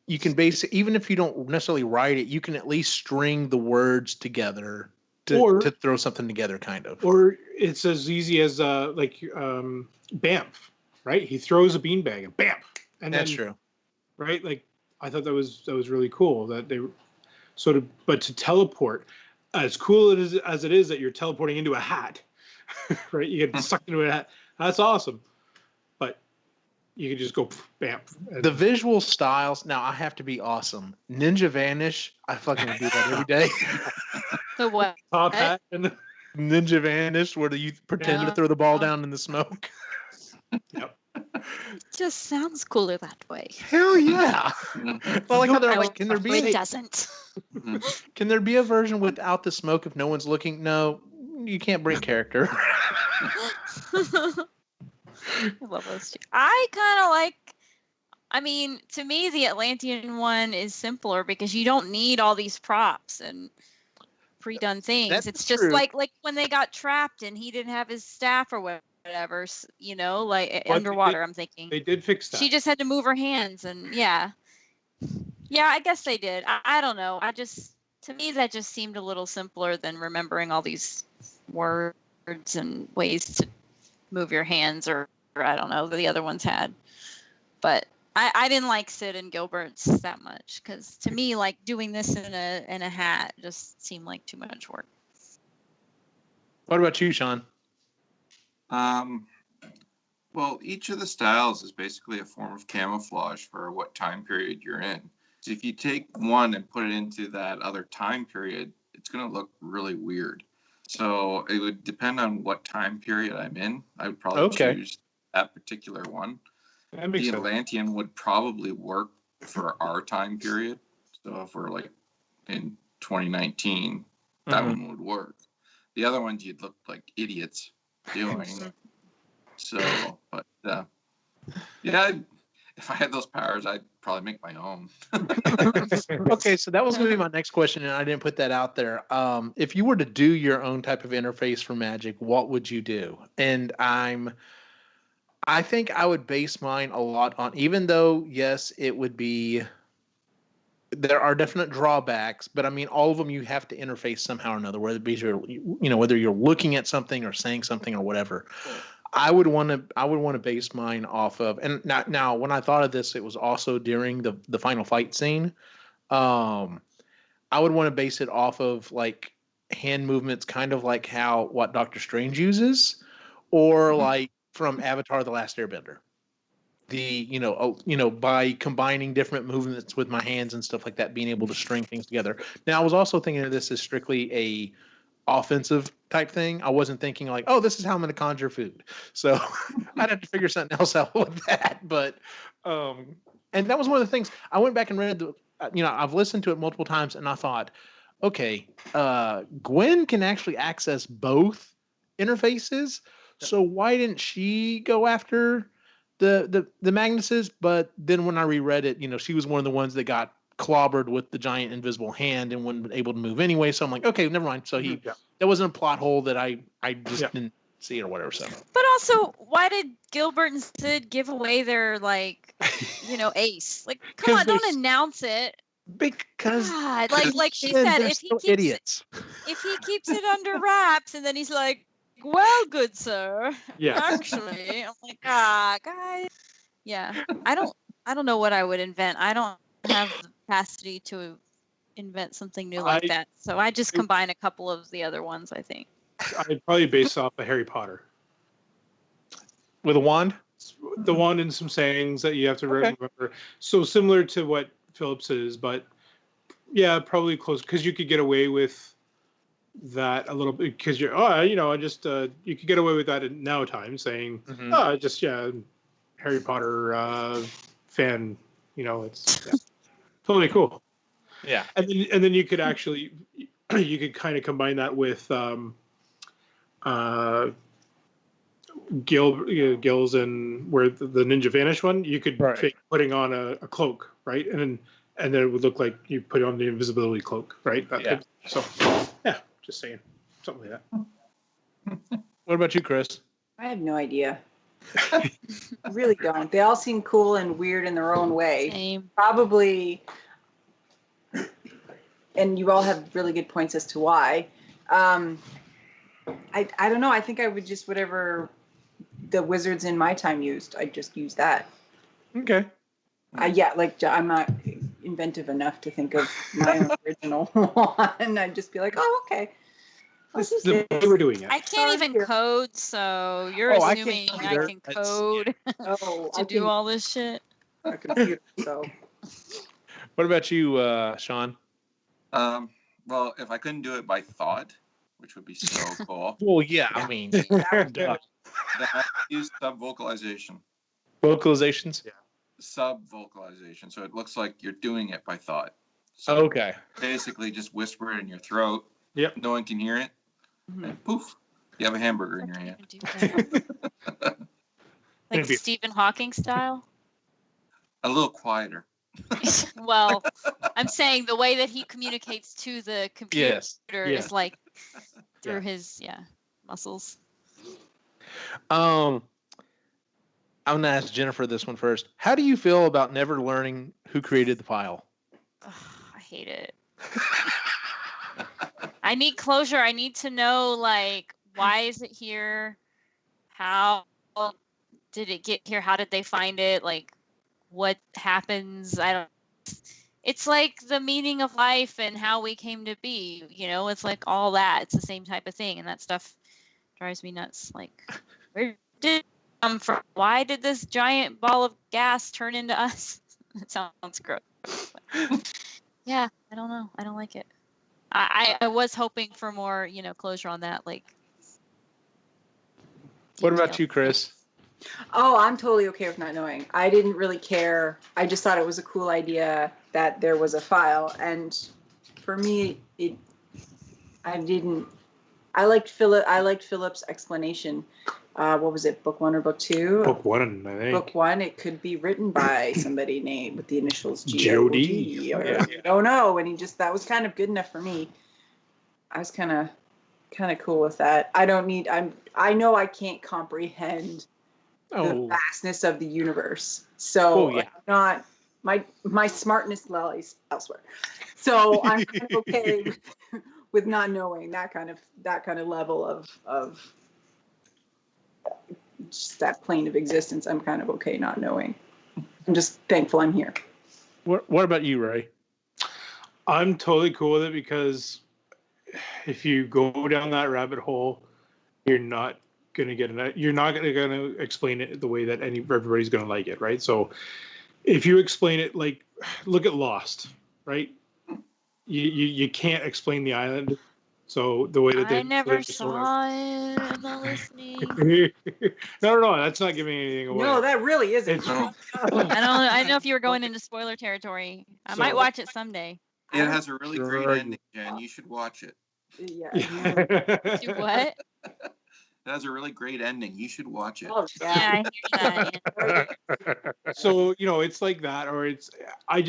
Speaker 2: even if you don't necessarily write it, you can at least string the words together to throw something together, kind of.
Speaker 4: Or it's as easy as BAMF, right? He throws a beanbag and BAMF, and
Speaker 2: That's
Speaker 4: then,
Speaker 2: true.
Speaker 4: right? Like I thought that was really cool that they sort of, but to teleport, as cool as it is that you're teleporting into a hat, right? You get sucked into a hat. That's awesome. But you can just go bam.
Speaker 2: The visual styles, now I have to be awesome. Ninja Vanish, I fucking would do that every day.
Speaker 5: The what?
Speaker 4: Top hat and
Speaker 2: Ninja Vanish, where you pretend to throw the ball down in the smoke.
Speaker 4: Yep.
Speaker 5: Just sounds cooler that way.
Speaker 2: Hell yeah. Well, like how they're like, can there be
Speaker 5: It doesn't.
Speaker 2: Can there be a version without the smoke if no one's looking? No, you can't bring character.
Speaker 5: I love those two. I kind of like, I mean, to me, the Atlantean one is simpler because you don't need all these props and pre-done things.
Speaker 2: That's
Speaker 5: it's just
Speaker 2: true.
Speaker 5: like when they got trapped and he didn't have his staff or whatever, you know, like
Speaker 4: But
Speaker 5: underwater, I'm thinking.
Speaker 4: they did fix that.
Speaker 5: She just had to move her hands and yeah, I guess they did. I don't know. To me, that just seemed a little simpler than remembering all these words and ways to move your hands or I don't know, the other ones had. But I didn't like Sid and Gilbert's that much because to me, like doing this in a hat just seemed like too much work.
Speaker 2: What about you, Sean?
Speaker 1: Well, each of the styles is basically a form of camouflage for what time period you're in. So if you take one and put it into that other time period, it's going to look really weird. So it would depend on what time period I'm in. I would probably choose that particular one.
Speaker 4: That makes
Speaker 1: the
Speaker 4: sense.
Speaker 1: Atlantean would probably work for our time period. So if we're like in 2019, that one would work. The other ones you'd look like idiots doing. So, but yeah, if I had those powers, I'd probably make my own.
Speaker 2: Okay, so that was going to be my next question, and I didn't put that out there. If you were to do your own type of interface for Magic, what would you do? And I think I would base mine a lot on, even though, yes, it would be, there are definite drawbacks, but I mean, all of them you have to interface somehow or another, whether it be whether you're looking at something or saying something or whatever. I would want to base mine off of, and now when I thought of this, it was also during the final fight scene. I would want to base it off of like hand movements, kind of like what Doctor Strange uses, or like from Avatar: The Last Airbender. By combining different movements with my hands and stuff like that, being able to string things together. Now, I was also thinking of this as strictly a offensive type thing. I wasn't thinking like, oh, this is how I'm going to conjure food. So I'd have to figure something else out with that. But, and that was one of the things I went back and read. I've listened to it multiple times, and I thought, okay, Gwen can actually access both interfaces. So why didn't she go after the Magnuses? But then when I reread it, she was one of the ones that got clobbered with the giant invisible hand and wasn't able to move anyway. So I'm like, okay, never mind. So that wasn't a plot hole that I just didn't see or whatever. So,
Speaker 5: but also, why did Gilbert and Sid give away their ace? Like, come on, don't announce it.
Speaker 2: Because
Speaker 5: God, like she said, if he keeps it under wraps, and then he's like, well, good sir.
Speaker 4: Yeah.
Speaker 5: Actually, I'm like, guys. Yeah, I don't know what I would invent. I don't have the capacity to invent something new like that. So I just combine a couple of the other ones, I think.
Speaker 4: I'd probably base off of Harry Potter.
Speaker 2: With a wand?
Speaker 4: The wand and some sayings that you have to remember. So similar to what Phillip's is, but yeah, probably close, because you could get away with that a little bit, because you could get away with that in now time, saying, Harry Potter fan, it's totally cool.
Speaker 2: Yeah.
Speaker 4: And then you could actually, you could kind of combine that with Gills and where the Ninja Vanish one, you could fake putting on a cloak, right? And then and then it would look like you put on the invisibility cloak, right? So, yeah, just saying, something like that.
Speaker 2: What about you, Chris?
Speaker 3: I have no idea. I really don't. They all seem cool and weird in their own way.
Speaker 5: Same.
Speaker 3: Probably, and you all have really good points as to why. I don't know. I think I would just whatever the wizards in my time used. I'd just use that.
Speaker 2: Okay.
Speaker 3: Yeah, like I'm not inventive enough to think of my own original one. I'd just be like, oh, okay.
Speaker 4: This is the way we're doing it.
Speaker 5: I can't even code, so you're
Speaker 2: Oh, I can't
Speaker 5: assuming I
Speaker 2: either.
Speaker 5: can code
Speaker 3: Oh,
Speaker 5: to do all this shit.
Speaker 3: a computer. So
Speaker 2: What about you, Sean?
Speaker 1: Well, if I couldn't do it by thought, which would be so cool,
Speaker 2: Well, yeah, I mean,
Speaker 1: then I use sub-vocalization.
Speaker 2: vocalizations.
Speaker 4: Yeah.
Speaker 1: Sub-vocalization. So it looks like you're doing it by thought. So
Speaker 2: Okay.
Speaker 1: basically just whisper it in your throat.
Speaker 4: Yep.
Speaker 1: No one can hear it. And poof, you have a hamburger in your hand.
Speaker 5: Do that. Like
Speaker 4: Maybe.
Speaker 5: Stephen Hawking style.
Speaker 1: A little quieter.
Speaker 5: Well, I'm saying the way that he communicates to the computer
Speaker 2: Yes.
Speaker 5: is like through
Speaker 4: Yeah.
Speaker 5: his muscles.
Speaker 2: I'm gonna ask Jennifer this one first. How do you feel about never learning who created the file?
Speaker 5: Ugh, I hate it. I need closure. I need to know, like, why is it here? How did it get here? How did they find it? Like, what happens? I don't. It's like the meaning of life and how we came to be. You know, it's like all that. It's the same type of thing, and that stuff drives me nuts. Like, where did it come from? Why did this giant ball of gas turn into us? It sounds gross. Yeah, I don't know. I don't like it. I was hoping for more, closure on that. Like,
Speaker 2: What about
Speaker 5: detail.
Speaker 2: you, Chris?
Speaker 3: oh, I'm totally okay with not knowing. I didn't really care. I just thought it was a cool idea that there was a file, and for me, I liked Philip's explanation. What was it, book 1 or book 2?
Speaker 4: Book 1, I think.
Speaker 3: Book 1, it could be written by somebody named with the initials
Speaker 4: Jody.
Speaker 3: Or
Speaker 4: Yeah.
Speaker 3: I don't know. And that was kind of good enough for me. I was kind of cool with that. I know I can't comprehend the vastness of the universe. So
Speaker 2: Oh, yeah.
Speaker 3: I'm not my smartness lies elsewhere. So I'm kind of okay with not knowing that kind of level of just that plane of existence. I'm kind of okay not knowing. I'm just thankful I'm here.
Speaker 2: What about you, Ray?
Speaker 4: I'm totally cool with it because if you go down that rabbit hole, you're not going to explain it the way that everybody's going to like it, right? So if you explain it, like, look at Lost, right? You can't explain the island. So the way that
Speaker 5: I never saw it. I'm not listening.
Speaker 4: No, that's not giving anything away.
Speaker 3: No, that really isn't.
Speaker 4: It's-
Speaker 5: I don't know if you were going into spoiler territory. I might watch it someday.
Speaker 1: It has a really great
Speaker 4: Sure.
Speaker 1: ending, Jen. You should watch it.
Speaker 3: Yeah.
Speaker 5: Do what?
Speaker 1: It has a really great ending. You should watch it.
Speaker 3: Oh,
Speaker 5: Yeah, I hear that.
Speaker 4: So it's like that, or I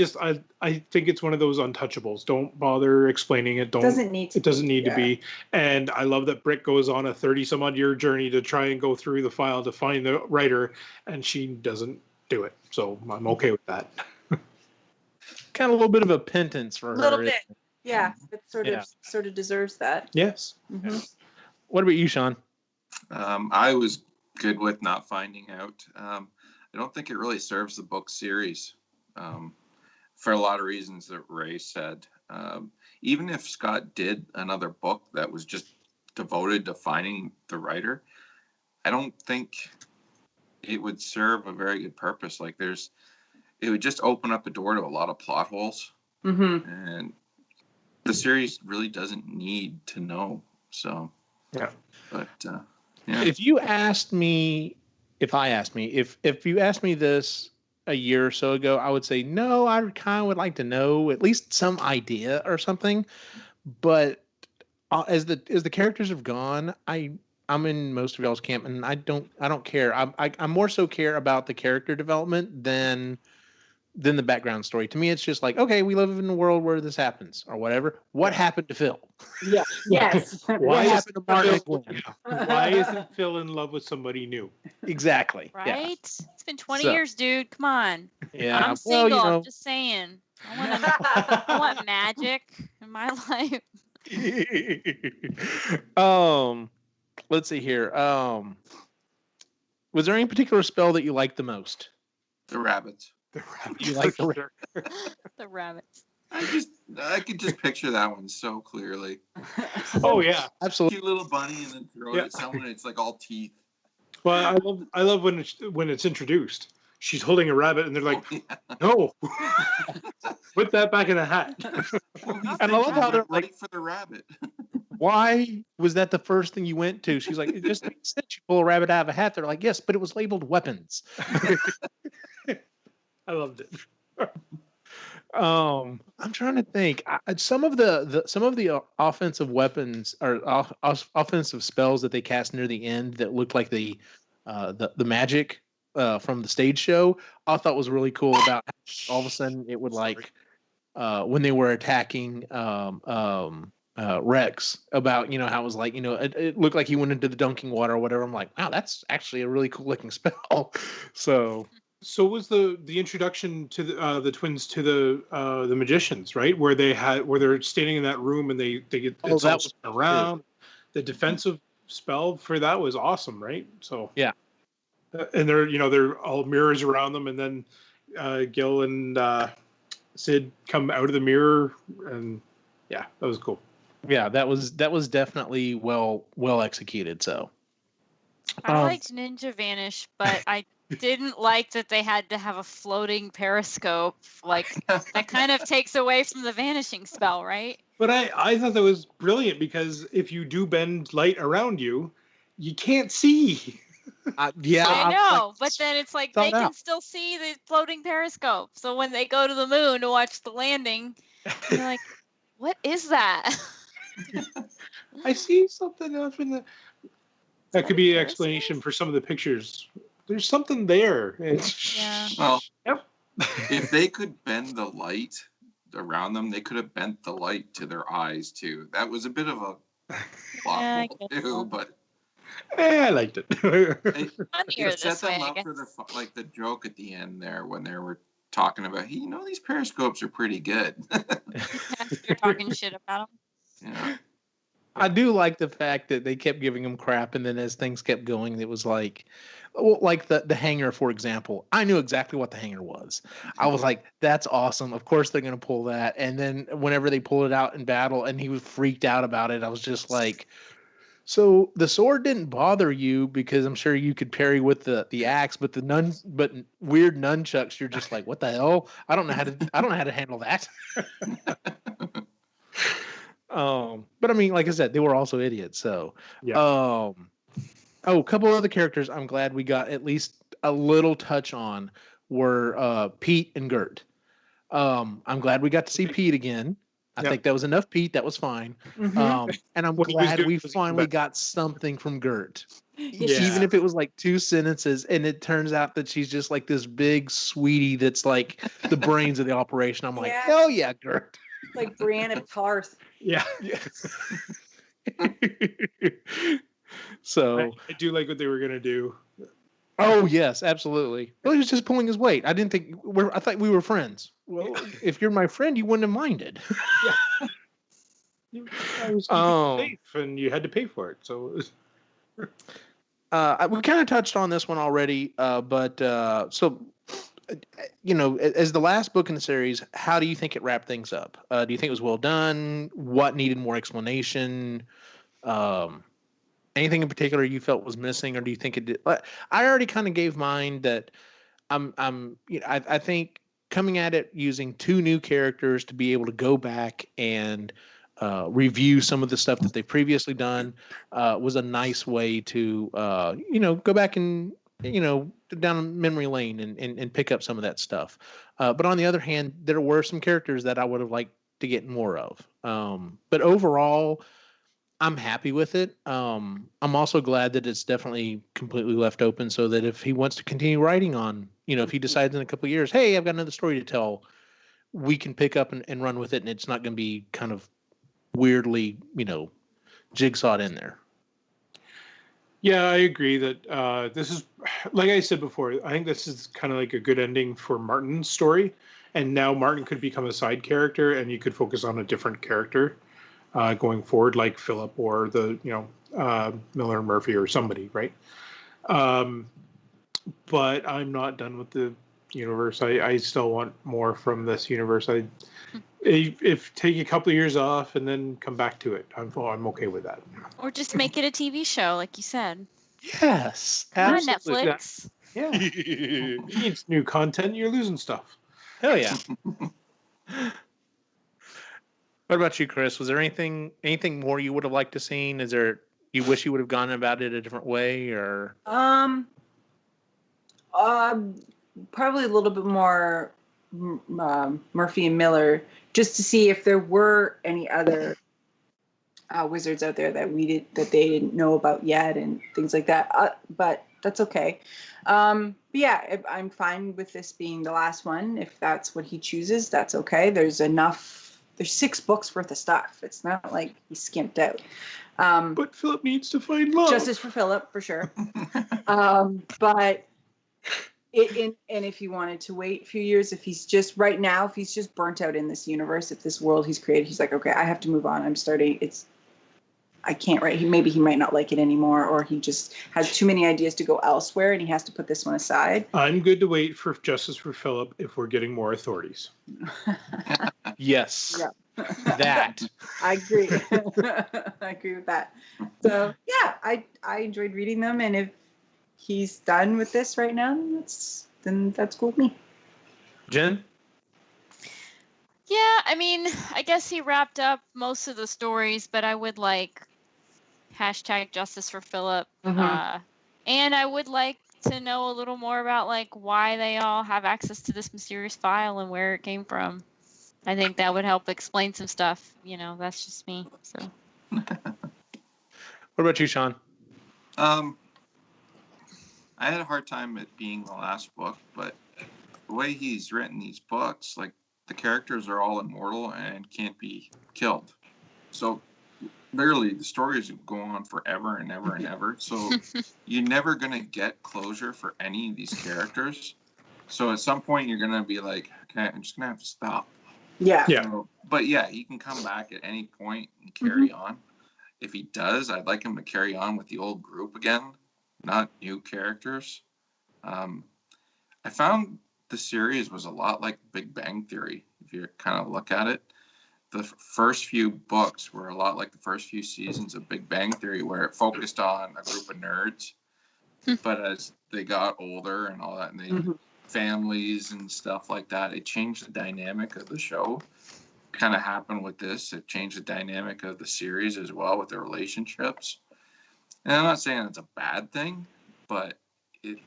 Speaker 4: think it's one of those untouchables. Don't bother explaining it.
Speaker 3: It doesn't need to.
Speaker 4: It doesn't need
Speaker 3: Yeah.
Speaker 4: to be. And I love that Britt goes on a 30-some-odd year journey to try and go through the file to find the writer, and she doesn't do it. So I'm okay with that.
Speaker 2: Kind of a little bit of a penance for her.
Speaker 3: A little
Speaker 2: isn't
Speaker 3: bit.
Speaker 2: it?
Speaker 3: Yeah, it
Speaker 2: Yeah.
Speaker 3: sort of deserves that.
Speaker 4: Yes.
Speaker 3: Mhm.
Speaker 2: What about you, Sean?
Speaker 1: I was good with not finding out. I don't think it really serves the book series for a lot of reasons that Ray said. Even if Scott did another book that was just devoted to finding the writer, I don't think it would serve a very good purpose. Like it would just open up the door to a lot of plot holes,
Speaker 3: Mm-hmm.
Speaker 1: and the series really doesn't need to know. So,
Speaker 4: Yeah.
Speaker 1: But yeah.
Speaker 2: If you asked me, if you asked me this a year or so ago, I would say no. I kind of would like to know at least some idea or something. But as the characters have gone, I'm in most of y'all's camp, and I don't care. I more so care about the character development than the background story. To me, it's just like, okay, we live in a world where this happens or whatever. What happened to Phil?
Speaker 3: Yeah. Yes.
Speaker 2: What happened to Martin and Gwen?
Speaker 4: Why isn't Phil in love with somebody new?
Speaker 2: Exactly.
Speaker 5: Right?
Speaker 2: Yeah.
Speaker 5: It's been 20
Speaker 2: So-
Speaker 5: years, dude. Come on.
Speaker 2: Yeah.
Speaker 5: I'm single.
Speaker 2: Well, you know.
Speaker 5: I'm just saying. I want magic in my life.
Speaker 2: Let's see here. Was there any particular spell that you liked the most?
Speaker 1: The rabbits.
Speaker 2: You like the
Speaker 5: The rabbits.
Speaker 1: I could just picture that one so clearly.
Speaker 4: Oh yeah.
Speaker 2: absolutely.
Speaker 1: Cute little bunny and then throw it at someone. And it's like all teeth.
Speaker 4: Well, I love when it's introduced. She's holding a rabbit, and they're like,
Speaker 1: Oh, yeah.
Speaker 4: "No, put that back in the hat."
Speaker 2: And I love how they're
Speaker 1: right
Speaker 2: like,
Speaker 1: for the rabbit.
Speaker 2: why was that the first thing you went to? She's like, it just makes sense. You pull a rabbit out of a hat. They're like, yes, but it was labeled weapons.
Speaker 4: I loved it.
Speaker 2: I'm trying to think. Some of the offensive weapons or offensive spells that they cast near the end that looked like the magic from the stage show, I thought was really cool. About how all of a sudden it would like when they were attacking Rex, about how it was like it looked like he went into the dunking water or whatever. I'm like, wow, that's actually a really cool looking spell.
Speaker 4: So was the introduction to the twins to the magicians, right? Where they're standing in that room and they get
Speaker 2: Oh, that
Speaker 4: all
Speaker 2: was
Speaker 4: around. The defensive spell for that was awesome, right? So
Speaker 2: yeah.
Speaker 4: And they're all mirrors around them, and then Gil and Sid come out of the mirror, and yeah, that was cool.
Speaker 2: Yeah, that was definitely well executed. So
Speaker 5: I liked Ninja Vanish, but I didn't like that they had to have a floating periscope. Like that kind of takes away from the vanishing spell, right?
Speaker 4: But I thought that was brilliant, because if you do bend light around you, you can't see.
Speaker 2: yeah,
Speaker 5: I know, but then it's like they
Speaker 2: thought
Speaker 5: can
Speaker 2: out.
Speaker 5: still see the floating periscope. So when they go to the moon to watch the landing, you're like, what is that?
Speaker 4: I see something up in the. That could be an
Speaker 5: Periscope?
Speaker 4: explanation for some of the pictures. There's something there.
Speaker 5: Yeah.
Speaker 1: Well,
Speaker 4: Yep.
Speaker 1: if they could bend the light around them, they could have bent the light to their eyes too. That was a bit of a plot
Speaker 5: Yeah, I
Speaker 1: hole
Speaker 5: guess
Speaker 1: too,
Speaker 5: so.
Speaker 1: but
Speaker 4: I liked it.
Speaker 5: Funnier
Speaker 1: it set
Speaker 5: this way,
Speaker 1: them
Speaker 5: I
Speaker 1: up
Speaker 5: guess.
Speaker 1: for the joke at the end there when they were talking about, hey, these periscopes are pretty good.
Speaker 5: You're talking shit about them.
Speaker 1: Yeah.
Speaker 2: I do like the fact that they kept giving him crap, and then as things kept going, it was like the hanger, for example. I knew exactly what the hanger was. I was like, that's awesome. Of course they're going to pull that. And then whenever they pulled it out in battle and he was freaked out about it, I was just like, so the sword didn't bother you because I'm sure you could parry with the axe, but but weird nunchucks, you're just like, what the hell? I don't know how to handle that. But I mean, like I said, they were also idiots. So,
Speaker 4: Yeah.
Speaker 2: a couple other characters I'm glad we got at least a little touch on were Pete and Gert. I'm glad we got to see Pete again. I think that was enough Pete. That was fine.
Speaker 3: Mhm.
Speaker 2: And I'm
Speaker 4: What he was
Speaker 2: glad
Speaker 4: doing
Speaker 2: we
Speaker 4: was even
Speaker 2: finally
Speaker 4: better.
Speaker 2: got something from Gert.
Speaker 4: Yeah.
Speaker 2: Even if it was like 2 sentences, and it turns out that she's just like this big sweetie that's like the brains of the operation. I'm like,
Speaker 3: Yeah.
Speaker 2: hell yeah, Gert.
Speaker 3: Like Brianna Tarth.
Speaker 4: Yeah.
Speaker 2: So,
Speaker 4: I do like what they were gonna do.
Speaker 2: oh yes, absolutely. Well, he was just pulling his weight. I didn't think I thought we were friends. Well, if you're my friend, you wouldn't have minded.
Speaker 4: I was safe, and you had to pay for it. So it was.
Speaker 2: We kind of touched on this one already, but so as the last book in the series, how do you think it wrapped things up? Do you think it was well done? What needed more explanation? Anything in particular you felt was missing, or do you think it did? I already kind of gave mine that I think coming at it using 2 new characters to be able to go back and review some of the stuff that they've previously done was a nice way to go back and down memory lane and pick up some of that stuff. But on the other hand, there were some characters that I would have liked to get more of. But overall, I'm happy with it. I'm also glad that it's definitely completely left open so that if he wants to continue writing on, if he decides in a couple of years, hey, I've got another story to tell, we can pick up and run with it, and it's not going to be kind of weirdly, jigsawed in there.
Speaker 4: Yeah, I agree that this is, like I said before, I think this is kind of like a good ending for Martin's story. And now Martin could become a side character, and you could focus on a different character going forward, like Phillip or Miller and Murphy or somebody, right? But I'm not done with the universe. I still want more from this universe. If take a couple of years off and then come back to it, I'm okay with that.
Speaker 5: Or just make it a TV show, like you said.
Speaker 2: Yes,
Speaker 5: Come on,
Speaker 2: absolutely.
Speaker 5: Netflix.
Speaker 4: Yeah, it needs new content. You're losing stuff.
Speaker 2: Hell yeah. What about you, Chris? Was there anything more you would have liked to seen? Is there you wish you would have gone about it a different way, or?
Speaker 3: Probably a little bit more Murphy and Miller, just to see if there were any other wizards out there that they didn't know about yet and things like that. But that's okay. But yeah, I'm fine with this being the last one. If that's what he chooses, that's okay. There's 6 books worth of stuff. It's not like he skimped out.
Speaker 4: But Phillip needs to find love.
Speaker 3: Justice for Phillip, for sure. But and if he wanted to wait a few years, if he's just burnt out in this universe, if this world he's created, he's like, okay, I have to move on. I can't write. Maybe he might not like it anymore, or he just has too many ideas to go elsewhere, and he has to put this one aside.
Speaker 4: I'm good to wait for Justice for Phillip if we're getting more authorities.
Speaker 2: Yes.
Speaker 3: Yeah.
Speaker 2: That.
Speaker 3: I agree. I agree with that. So yeah, I enjoyed reading them, and if he's done with this right now, then that's cool with me.
Speaker 2: Jen?
Speaker 5: Yeah, I mean, I guess he wrapped up most of the stories, but I would like #Justice for Phillip.
Speaker 3: Mhm.
Speaker 5: And I would like to know a little more about like why they all have access to this mysterious file and where it came from. I think that would help explain some stuff. That's just me. So.
Speaker 2: What about you, Sean?
Speaker 1: I had a hard time it being the last book, but the way he's written these books, like the characters are all immortal and can't be killed. So literally the stories go on forever and ever and ever. So you're never going to get closure for any of these characters. So at some point you're going to be like, okay, I'm just going to have to stop.
Speaker 3: Yeah.
Speaker 1: So, but yeah, he can come back at any point and carry on. If he does, I'd like him to carry on with the old group again, not new characters. I found the series was a lot like Big Bang Theory. If you kind of look at it, the first few books were a lot like the first few seasons of Big Bang Theory, where it focused on a group of nerds. But as they got older and all that, and they families and stuff like that, it changed the dynamic of the show. Kind of happened with this. It changed the dynamic of the series as well with the relationships. And I'm not saying it's a bad thing, but it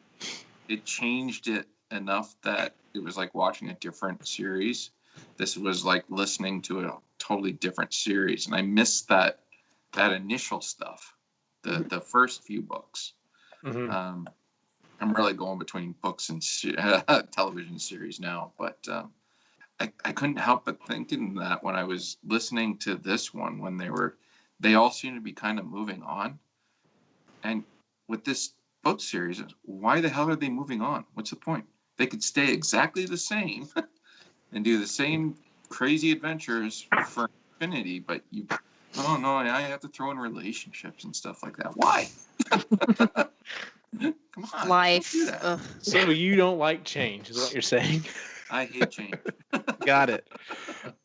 Speaker 1: changed it enough that it was like watching a different series. This was like listening to a totally different series, and I missed that initial stuff, the first few books. I'm really going between books and television series now, but I couldn't help but thinking that when I was listening to this one, when they all seem to be kind of moving on, and with this book series, why the hell are they moving on? What's the point? They could stay exactly the same and do the same crazy adventures for infinity, but I have to throw in relationships and stuff like that. Why? Come on.
Speaker 5: Life.
Speaker 1: Don't do that.
Speaker 2: So you don't like change, is what you're saying?
Speaker 1: I hate change.
Speaker 2: Got it.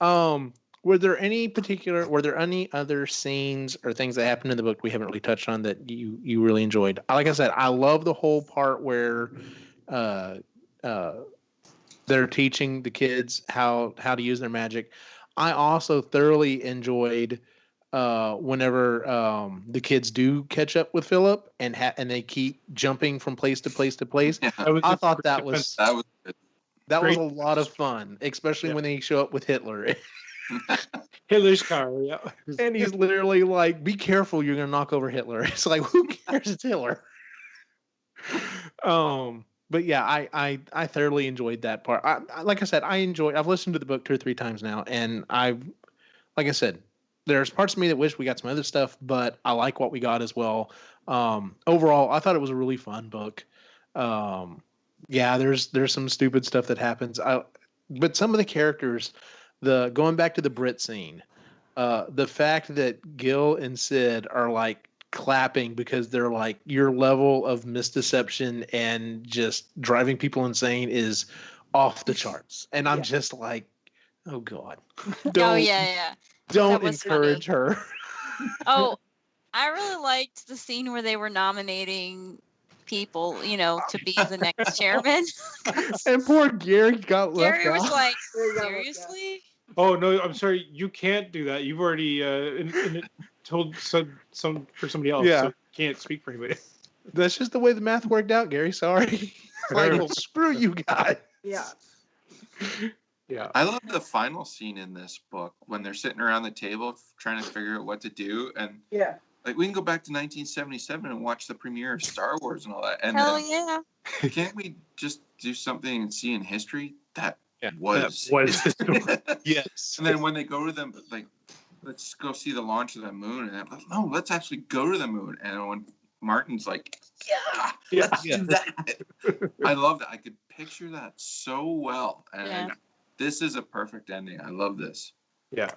Speaker 2: Were there any other scenes or things that happened in the book we haven't really touched on that you really enjoyed? Like I said, I love the whole part where they're teaching the kids how to use their magic. I also thoroughly enjoyed whenever the kids do catch up with Phillip and they keep jumping from place to place to place.
Speaker 1: Yeah.
Speaker 2: I thought that was
Speaker 1: That was good.
Speaker 2: a lot of fun, especially when they show up with Hitler.
Speaker 4: Hitler's car. Yeah.
Speaker 2: And he's literally like, "Be careful, you're gonna knock over Hitler." It's like, who cares? It's Hitler. But yeah, I thoroughly enjoyed that part. Like I said, I've listened to the book 2 or 3 times now, and like I said, there's parts of me that wish we got some other stuff, but I like what we got as well. Overall, I thought it was a really fun book. Yeah, there's some stupid stuff that happens. But some of the characters, going back to the Brit scene, the fact that Gil and Sid are like clapping because they're like, your level of misdeception and just driving people insane is off the charts. And I'm just like, oh God.
Speaker 5: Oh yeah.
Speaker 2: Don't
Speaker 5: That was
Speaker 2: encourage her.
Speaker 5: Oh, I really liked the scene where they were nominating people, to be the next chairman.
Speaker 2: And poor Gary got left
Speaker 5: Gary was
Speaker 2: out.
Speaker 5: like,
Speaker 3: Gary got left out.
Speaker 5: seriously?
Speaker 4: Oh no, I'm sorry. You can't do that. You've already told some for somebody else.
Speaker 2: Yeah.
Speaker 4: So you can't speak for anybody.
Speaker 2: That's just the way the math worked out, Gary. Sorry. Like, well, screw you guys.
Speaker 3: Yeah.
Speaker 4: Yeah.
Speaker 1: I love the final scene in this book when they're sitting around the table trying to figure out what to do. And
Speaker 3: Yeah.
Speaker 1: like, we can go back to 1977 and watch the premiere of Star Wars and all that. And
Speaker 5: Hell
Speaker 1: then,
Speaker 5: yeah.
Speaker 1: can't we just do something and see in history that
Speaker 4: That
Speaker 1: was?
Speaker 4: was the story.
Speaker 2: Yes.
Speaker 1: And then when they go to them, like, let's go see the launch of the moon. And they're like, no, let's actually go to the moon. And when Martin's like,
Speaker 4: Yeah.
Speaker 1: let's do that. I love that. I could picture that so well. And
Speaker 5: Yeah.
Speaker 1: this is a perfect ending. I love this.
Speaker 4: Yeah.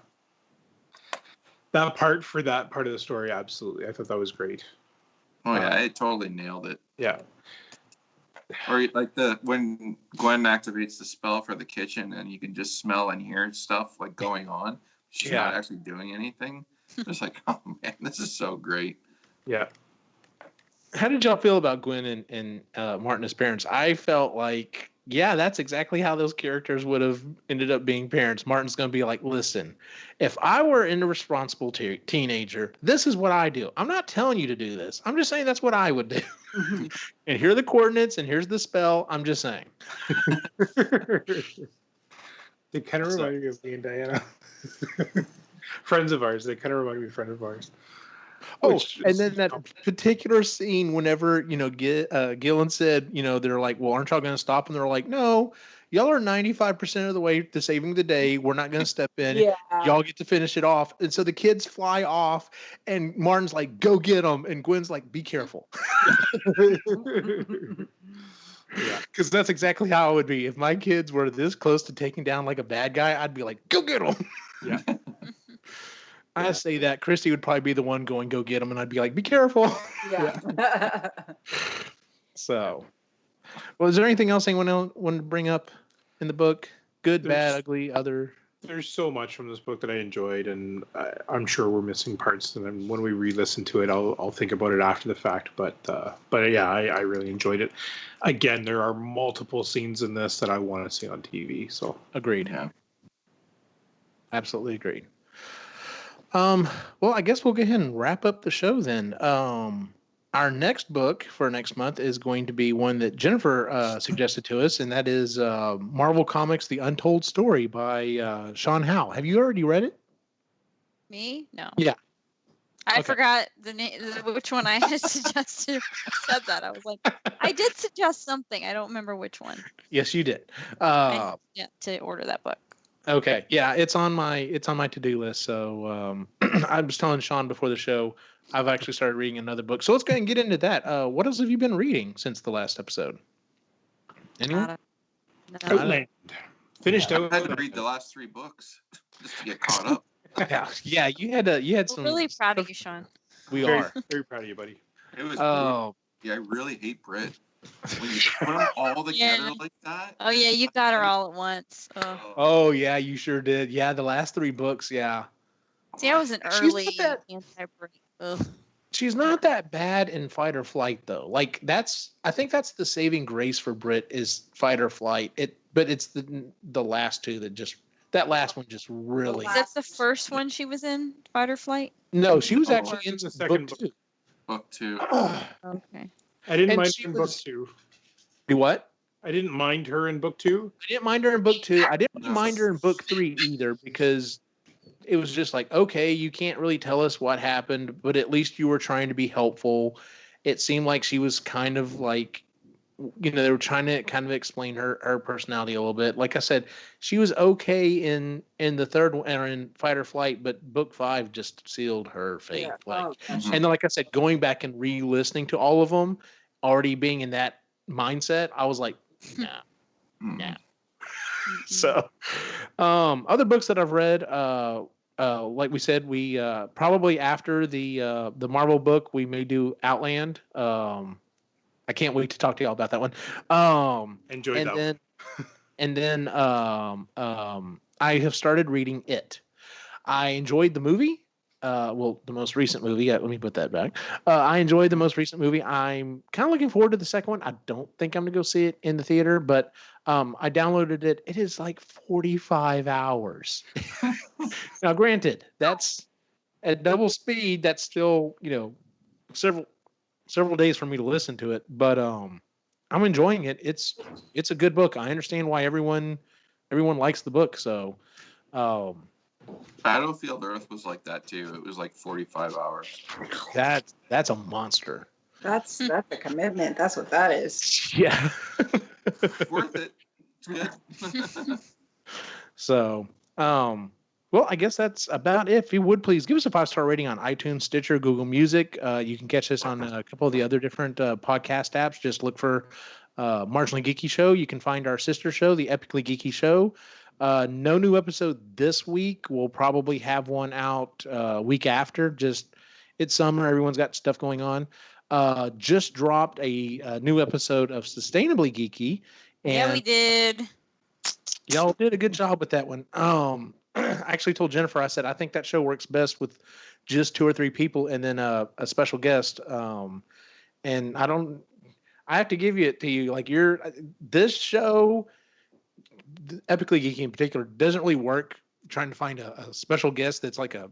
Speaker 4: That part of the story, absolutely. I thought that was great.
Speaker 1: Oh yeah, it totally nailed it.
Speaker 4: Yeah.
Speaker 1: Or like when Gwen activates the spell for the kitchen and you can just smell and hear stuff like going on. She's not actually doing anything. It's like, oh man, this is so great.
Speaker 4: Yeah.
Speaker 2: How did y'all feel about Gwen and Martin as parents? I felt like, yeah, that's exactly how those characters would have ended up being parents. Martin's going to be like, listen, if I were an irresponsible teenager, this is what I do. I'm not telling you to do this. I'm just saying that's what I would do. And here are the coordinates and here's the spell. I'm just saying.
Speaker 4: They kind of remind me of me and Diana. Friends of ours. They kind of remind me of friends of ours.
Speaker 2: Oh, and then that particular scene, whenever, Gillen said, they're like, well, aren't y'all going to stop? And they're like, no, y'all are 95% of the way to saving the day. We're not going to step in.
Speaker 3: Yeah.
Speaker 2: Y'all get to finish it off. And so the kids fly off and Martin's like, go get them. And Gwen's like, be careful.
Speaker 4: Yeah.
Speaker 2: Because that's exactly how it would be. If my kids were this close to taking down like a bad guy, I'd be like, go get them.
Speaker 4: Yeah.
Speaker 2: I say that Christy would probably be the one going, go get him. And I'd be like, be careful.
Speaker 3: Yeah.
Speaker 2: So, well, is there anything else anyone else wanted to bring up in the book? Good, bad,
Speaker 4: There's-
Speaker 2: ugly, other?
Speaker 4: There's so much from this book that I enjoyed, and I'm sure we're missing parts. And then when we re-listen to it, I'll think about it after the fact. But yeah, I really enjoyed it. Again, there are multiple scenes in this that I want to see on TV. So
Speaker 2: Agreed.
Speaker 1: Yeah.
Speaker 2: Absolutely agreed. Well, I guess we'll go ahead and wrap up the show then. Our next book for next month is going to be one that Jennifer suggested to us, and that is Marvel Comics: The Untold Story by Sean Howe. Have you already read it?
Speaker 5: Me? No.
Speaker 2: Yeah.
Speaker 5: I
Speaker 2: Okay.
Speaker 5: forgot the name, which one I had suggested. Said that. I was like, I did suggest something. I don't remember which one.
Speaker 2: Yes, you did.
Speaker 5: To order that book.
Speaker 2: Okay, yeah, it's on my to-do list. So I was telling Sean before the show, I've actually started reading another book. So let's go ahead and get into that. What else have you been reading since the last episode? Anyone?
Speaker 5: No.
Speaker 4: Outland. Finished
Speaker 1: I
Speaker 4: out.
Speaker 1: had to read the last 3 books just to get caught up.
Speaker 2: Yeah, you had
Speaker 5: We're
Speaker 2: some.
Speaker 5: really proud of you, Sean.
Speaker 2: We
Speaker 4: Very,
Speaker 2: are.
Speaker 4: very proud of you, buddy.
Speaker 1: It was
Speaker 2: Oh,
Speaker 1: yeah, I really hate Brit. When you put them all together like that.
Speaker 5: Oh yeah, you got her all at once.
Speaker 2: oh yeah, you sure did. Yeah, the last 3 books. Yeah,
Speaker 5: See, I was an
Speaker 2: She's
Speaker 5: early
Speaker 2: not that-
Speaker 5: anti-break. Ugh.
Speaker 2: she's not that bad in Fight or Flight though. Like I think that's the saving grace for Brit is Fight or Flight. But it's the last 2 that last one just really.
Speaker 5: Is that the first one she was in, Fight or Flight?
Speaker 2: No, she was
Speaker 4: Oh,
Speaker 2: actually in
Speaker 4: the
Speaker 2: the
Speaker 4: second
Speaker 2: second
Speaker 1: Book 2.
Speaker 5: Okay.
Speaker 4: I didn't
Speaker 2: And
Speaker 4: mind
Speaker 2: she
Speaker 4: her in
Speaker 2: was-
Speaker 4: book 2.
Speaker 2: Do what?
Speaker 4: I didn't mind her in book 2.
Speaker 2: I didn't mind her in book 2. I didn't
Speaker 1: No.
Speaker 2: mind her in book 3 either because it was just like, okay, you can't really tell us what happened, but at least you were trying to be helpful. It seemed like she was kind of like, they were trying to kind of explain her personality a little bit. Like I said, she was okay in the third one or in Fight or Flight, but book 5 just sealed her fate.
Speaker 3: Yeah.
Speaker 2: Like,
Speaker 3: Oh, gosh.
Speaker 2: and then, like I said, going back and re-listening to all of them, already being in that mindset, I was like, nah.
Speaker 1: Mm.
Speaker 2: So, other books that I've read, like we said, we probably after the Marvel book, we may do Outland. I can't wait to talk to y'all about that one.
Speaker 4: Enjoyed that one.
Speaker 2: And then I have started reading It. I enjoyed the movie. Well, the most recent movie. Yeah, let me put that back. I enjoyed the most recent movie. I'm kind of looking forward to the second one. I don't think I'm going to go see it in the theater, but I downloaded it. It is like 45 hours. Now, granted, that's at double speed. That's still, several days for me to listen to it, but I'm enjoying it. It's a good book. I understand why everyone likes the book. So
Speaker 1: Battlefield Earth was like that too. It was like 45 hours.
Speaker 2: that's a monster.
Speaker 3: That's a commitment. That's what that is.
Speaker 2: Yeah.
Speaker 1: Worth it. It's good.
Speaker 2: So well, I guess that's about it. If you would please give us a 5-star rating on iTunes, Stitcher, Google Music. You can catch us on a couple of the other different podcast apps. Just look for Marginally Geeky Show. You can find our sister show, the Epically Geeky Show. No new episode this week. We'll probably have one out week after. Just it's summer. Everyone's got stuff going on. Just dropped a new episode of Sustainably Geeky. And
Speaker 5: Yeah, we did.
Speaker 2: y'all did a good job with that one. I actually told Jennifer, I said, I think that show works best with just 2 or 3 people and then a special guest. And I have to give it to you. Like this show, Epically Geeky in particular, doesn't really work trying to find a special guest that's like an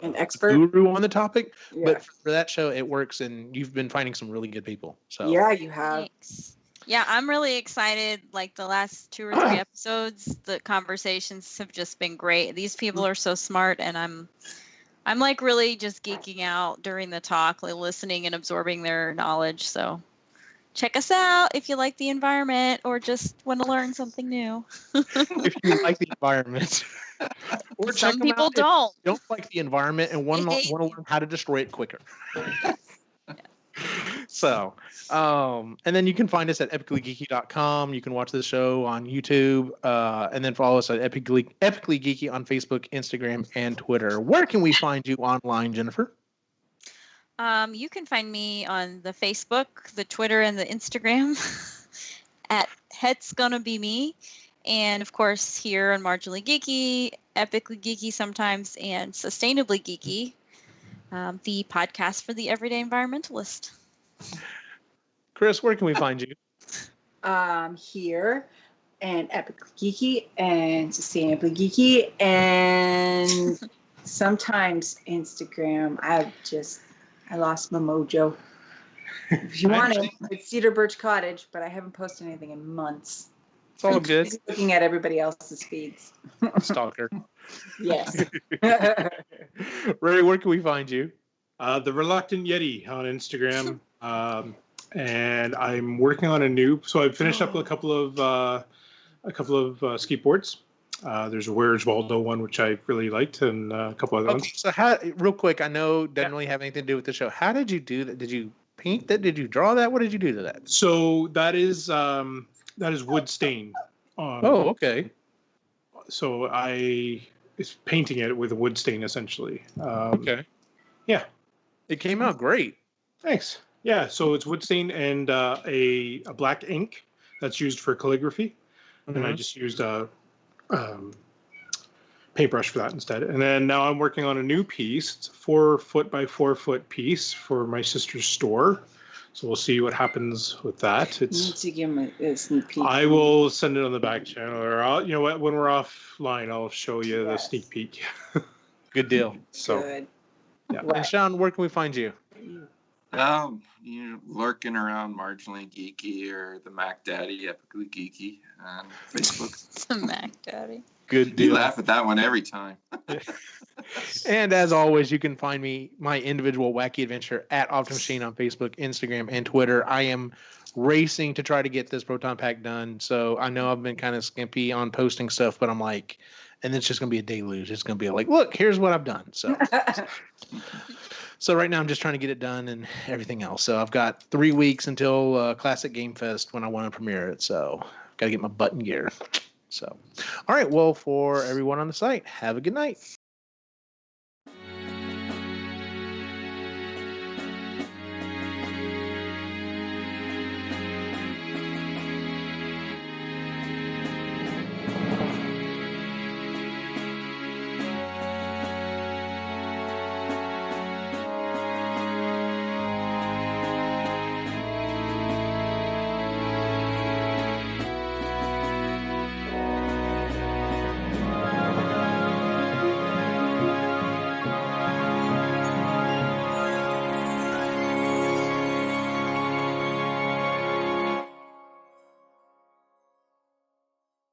Speaker 3: expert
Speaker 2: guru on the topic.
Speaker 3: Yeah.
Speaker 2: But for that show, it works. And you've been finding some really good people. So
Speaker 3: Yeah, you have.
Speaker 5: Thanks. Yeah, I'm really excited. Like the last 2 or 3 episodes, the conversations have just been great. These people are so smart, and I'm like really just geeking out during the talk, like listening and absorbing their knowledge. So check us out if you like the environment or just want to learn something new.
Speaker 2: if you like the environment. Or check
Speaker 5: Some
Speaker 2: them
Speaker 5: people
Speaker 2: out if
Speaker 5: don't.
Speaker 2: you don't like the environment and want
Speaker 5: They hate
Speaker 2: to learn how to destroy it quicker. So, and then you can find us at epicallygeeky.com. You can watch the show on YouTube, and then follow us at Epically Geeky on Facebook, Instagram, and Twitter. Where can we find you online, Jennifer?
Speaker 5: You can find me on the Facebook, the Twitter, and the Instagram at Het's Gonna Be Me. And of course, here on Marginally Geeky, Epically Geeky sometimes, and Sustainably Geeky, the podcast for the everyday environmentalist.
Speaker 2: Chris, where can we find you?
Speaker 3: Here and Epically Geeky and Sustainably Geeky and sometimes Instagram. I lost my mojo. If you want it, it's Cedar Birch Cottage, but I haven't posted anything in months.
Speaker 2: It's all good.
Speaker 3: Just looking at everybody else's feeds.
Speaker 2: Stalker.
Speaker 3: Yes.
Speaker 2: Ray, where can we find you?
Speaker 4: The Reluctant Yeti on Instagram. And I'm working on so I've finished up a couple of skateboards. There's a Where's Waldo one, which I really liked, and a couple other ones.
Speaker 2: So real quick, I know it doesn't really have anything to do with the show. How did you do that? Did you paint that? Did you draw that? What did you do to that?
Speaker 4: So that is wood stain.
Speaker 2: Oh, okay.
Speaker 4: So it's painting it with a wood stain, essentially.
Speaker 2: Okay.
Speaker 4: Yeah.
Speaker 2: It came out great.
Speaker 4: Thanks. Yeah, so it's wood stain and a black ink that's used for calligraphy.
Speaker 2: Mm-hmm.
Speaker 4: And I just used a paintbrush for that instead. And then now I'm working on a new piece. It's a 4-foot by 4-foot piece for my sister's store. So we'll see what happens with that.
Speaker 3: You need to give him a sneak peek.
Speaker 4: I will send it on the back channel, or you know what? When we're offline, I'll show you the sneak peek.
Speaker 2: Good deal.
Speaker 4: So,
Speaker 3: Good.
Speaker 4: yeah.
Speaker 2: And Sean, where can we find you?
Speaker 1: You lurking around Marginally Geeky or the Mac Daddy, Epically Geeky on Facebook.
Speaker 5: The Mac Daddy.
Speaker 7: Good
Speaker 1: You
Speaker 7: deal.
Speaker 1: laugh at that one every time.
Speaker 7: And as always, you can find me, my individual wacky adventure at Optimus Machine on Facebook, Instagram, and Twitter. I am racing to try to get this Proton Pack done. So I know I've been kind of skimpy on posting stuff, but I'm like, and it's just going to be a deluge. It's going to be like, look, here's what I've done. So right now I'm just trying to get it done and everything else. So I've got 3 weeks until Classic Game Fest when I want to premiere it. So I've got to get my button gear. So, all right. Well, for everyone on the site, have a good night.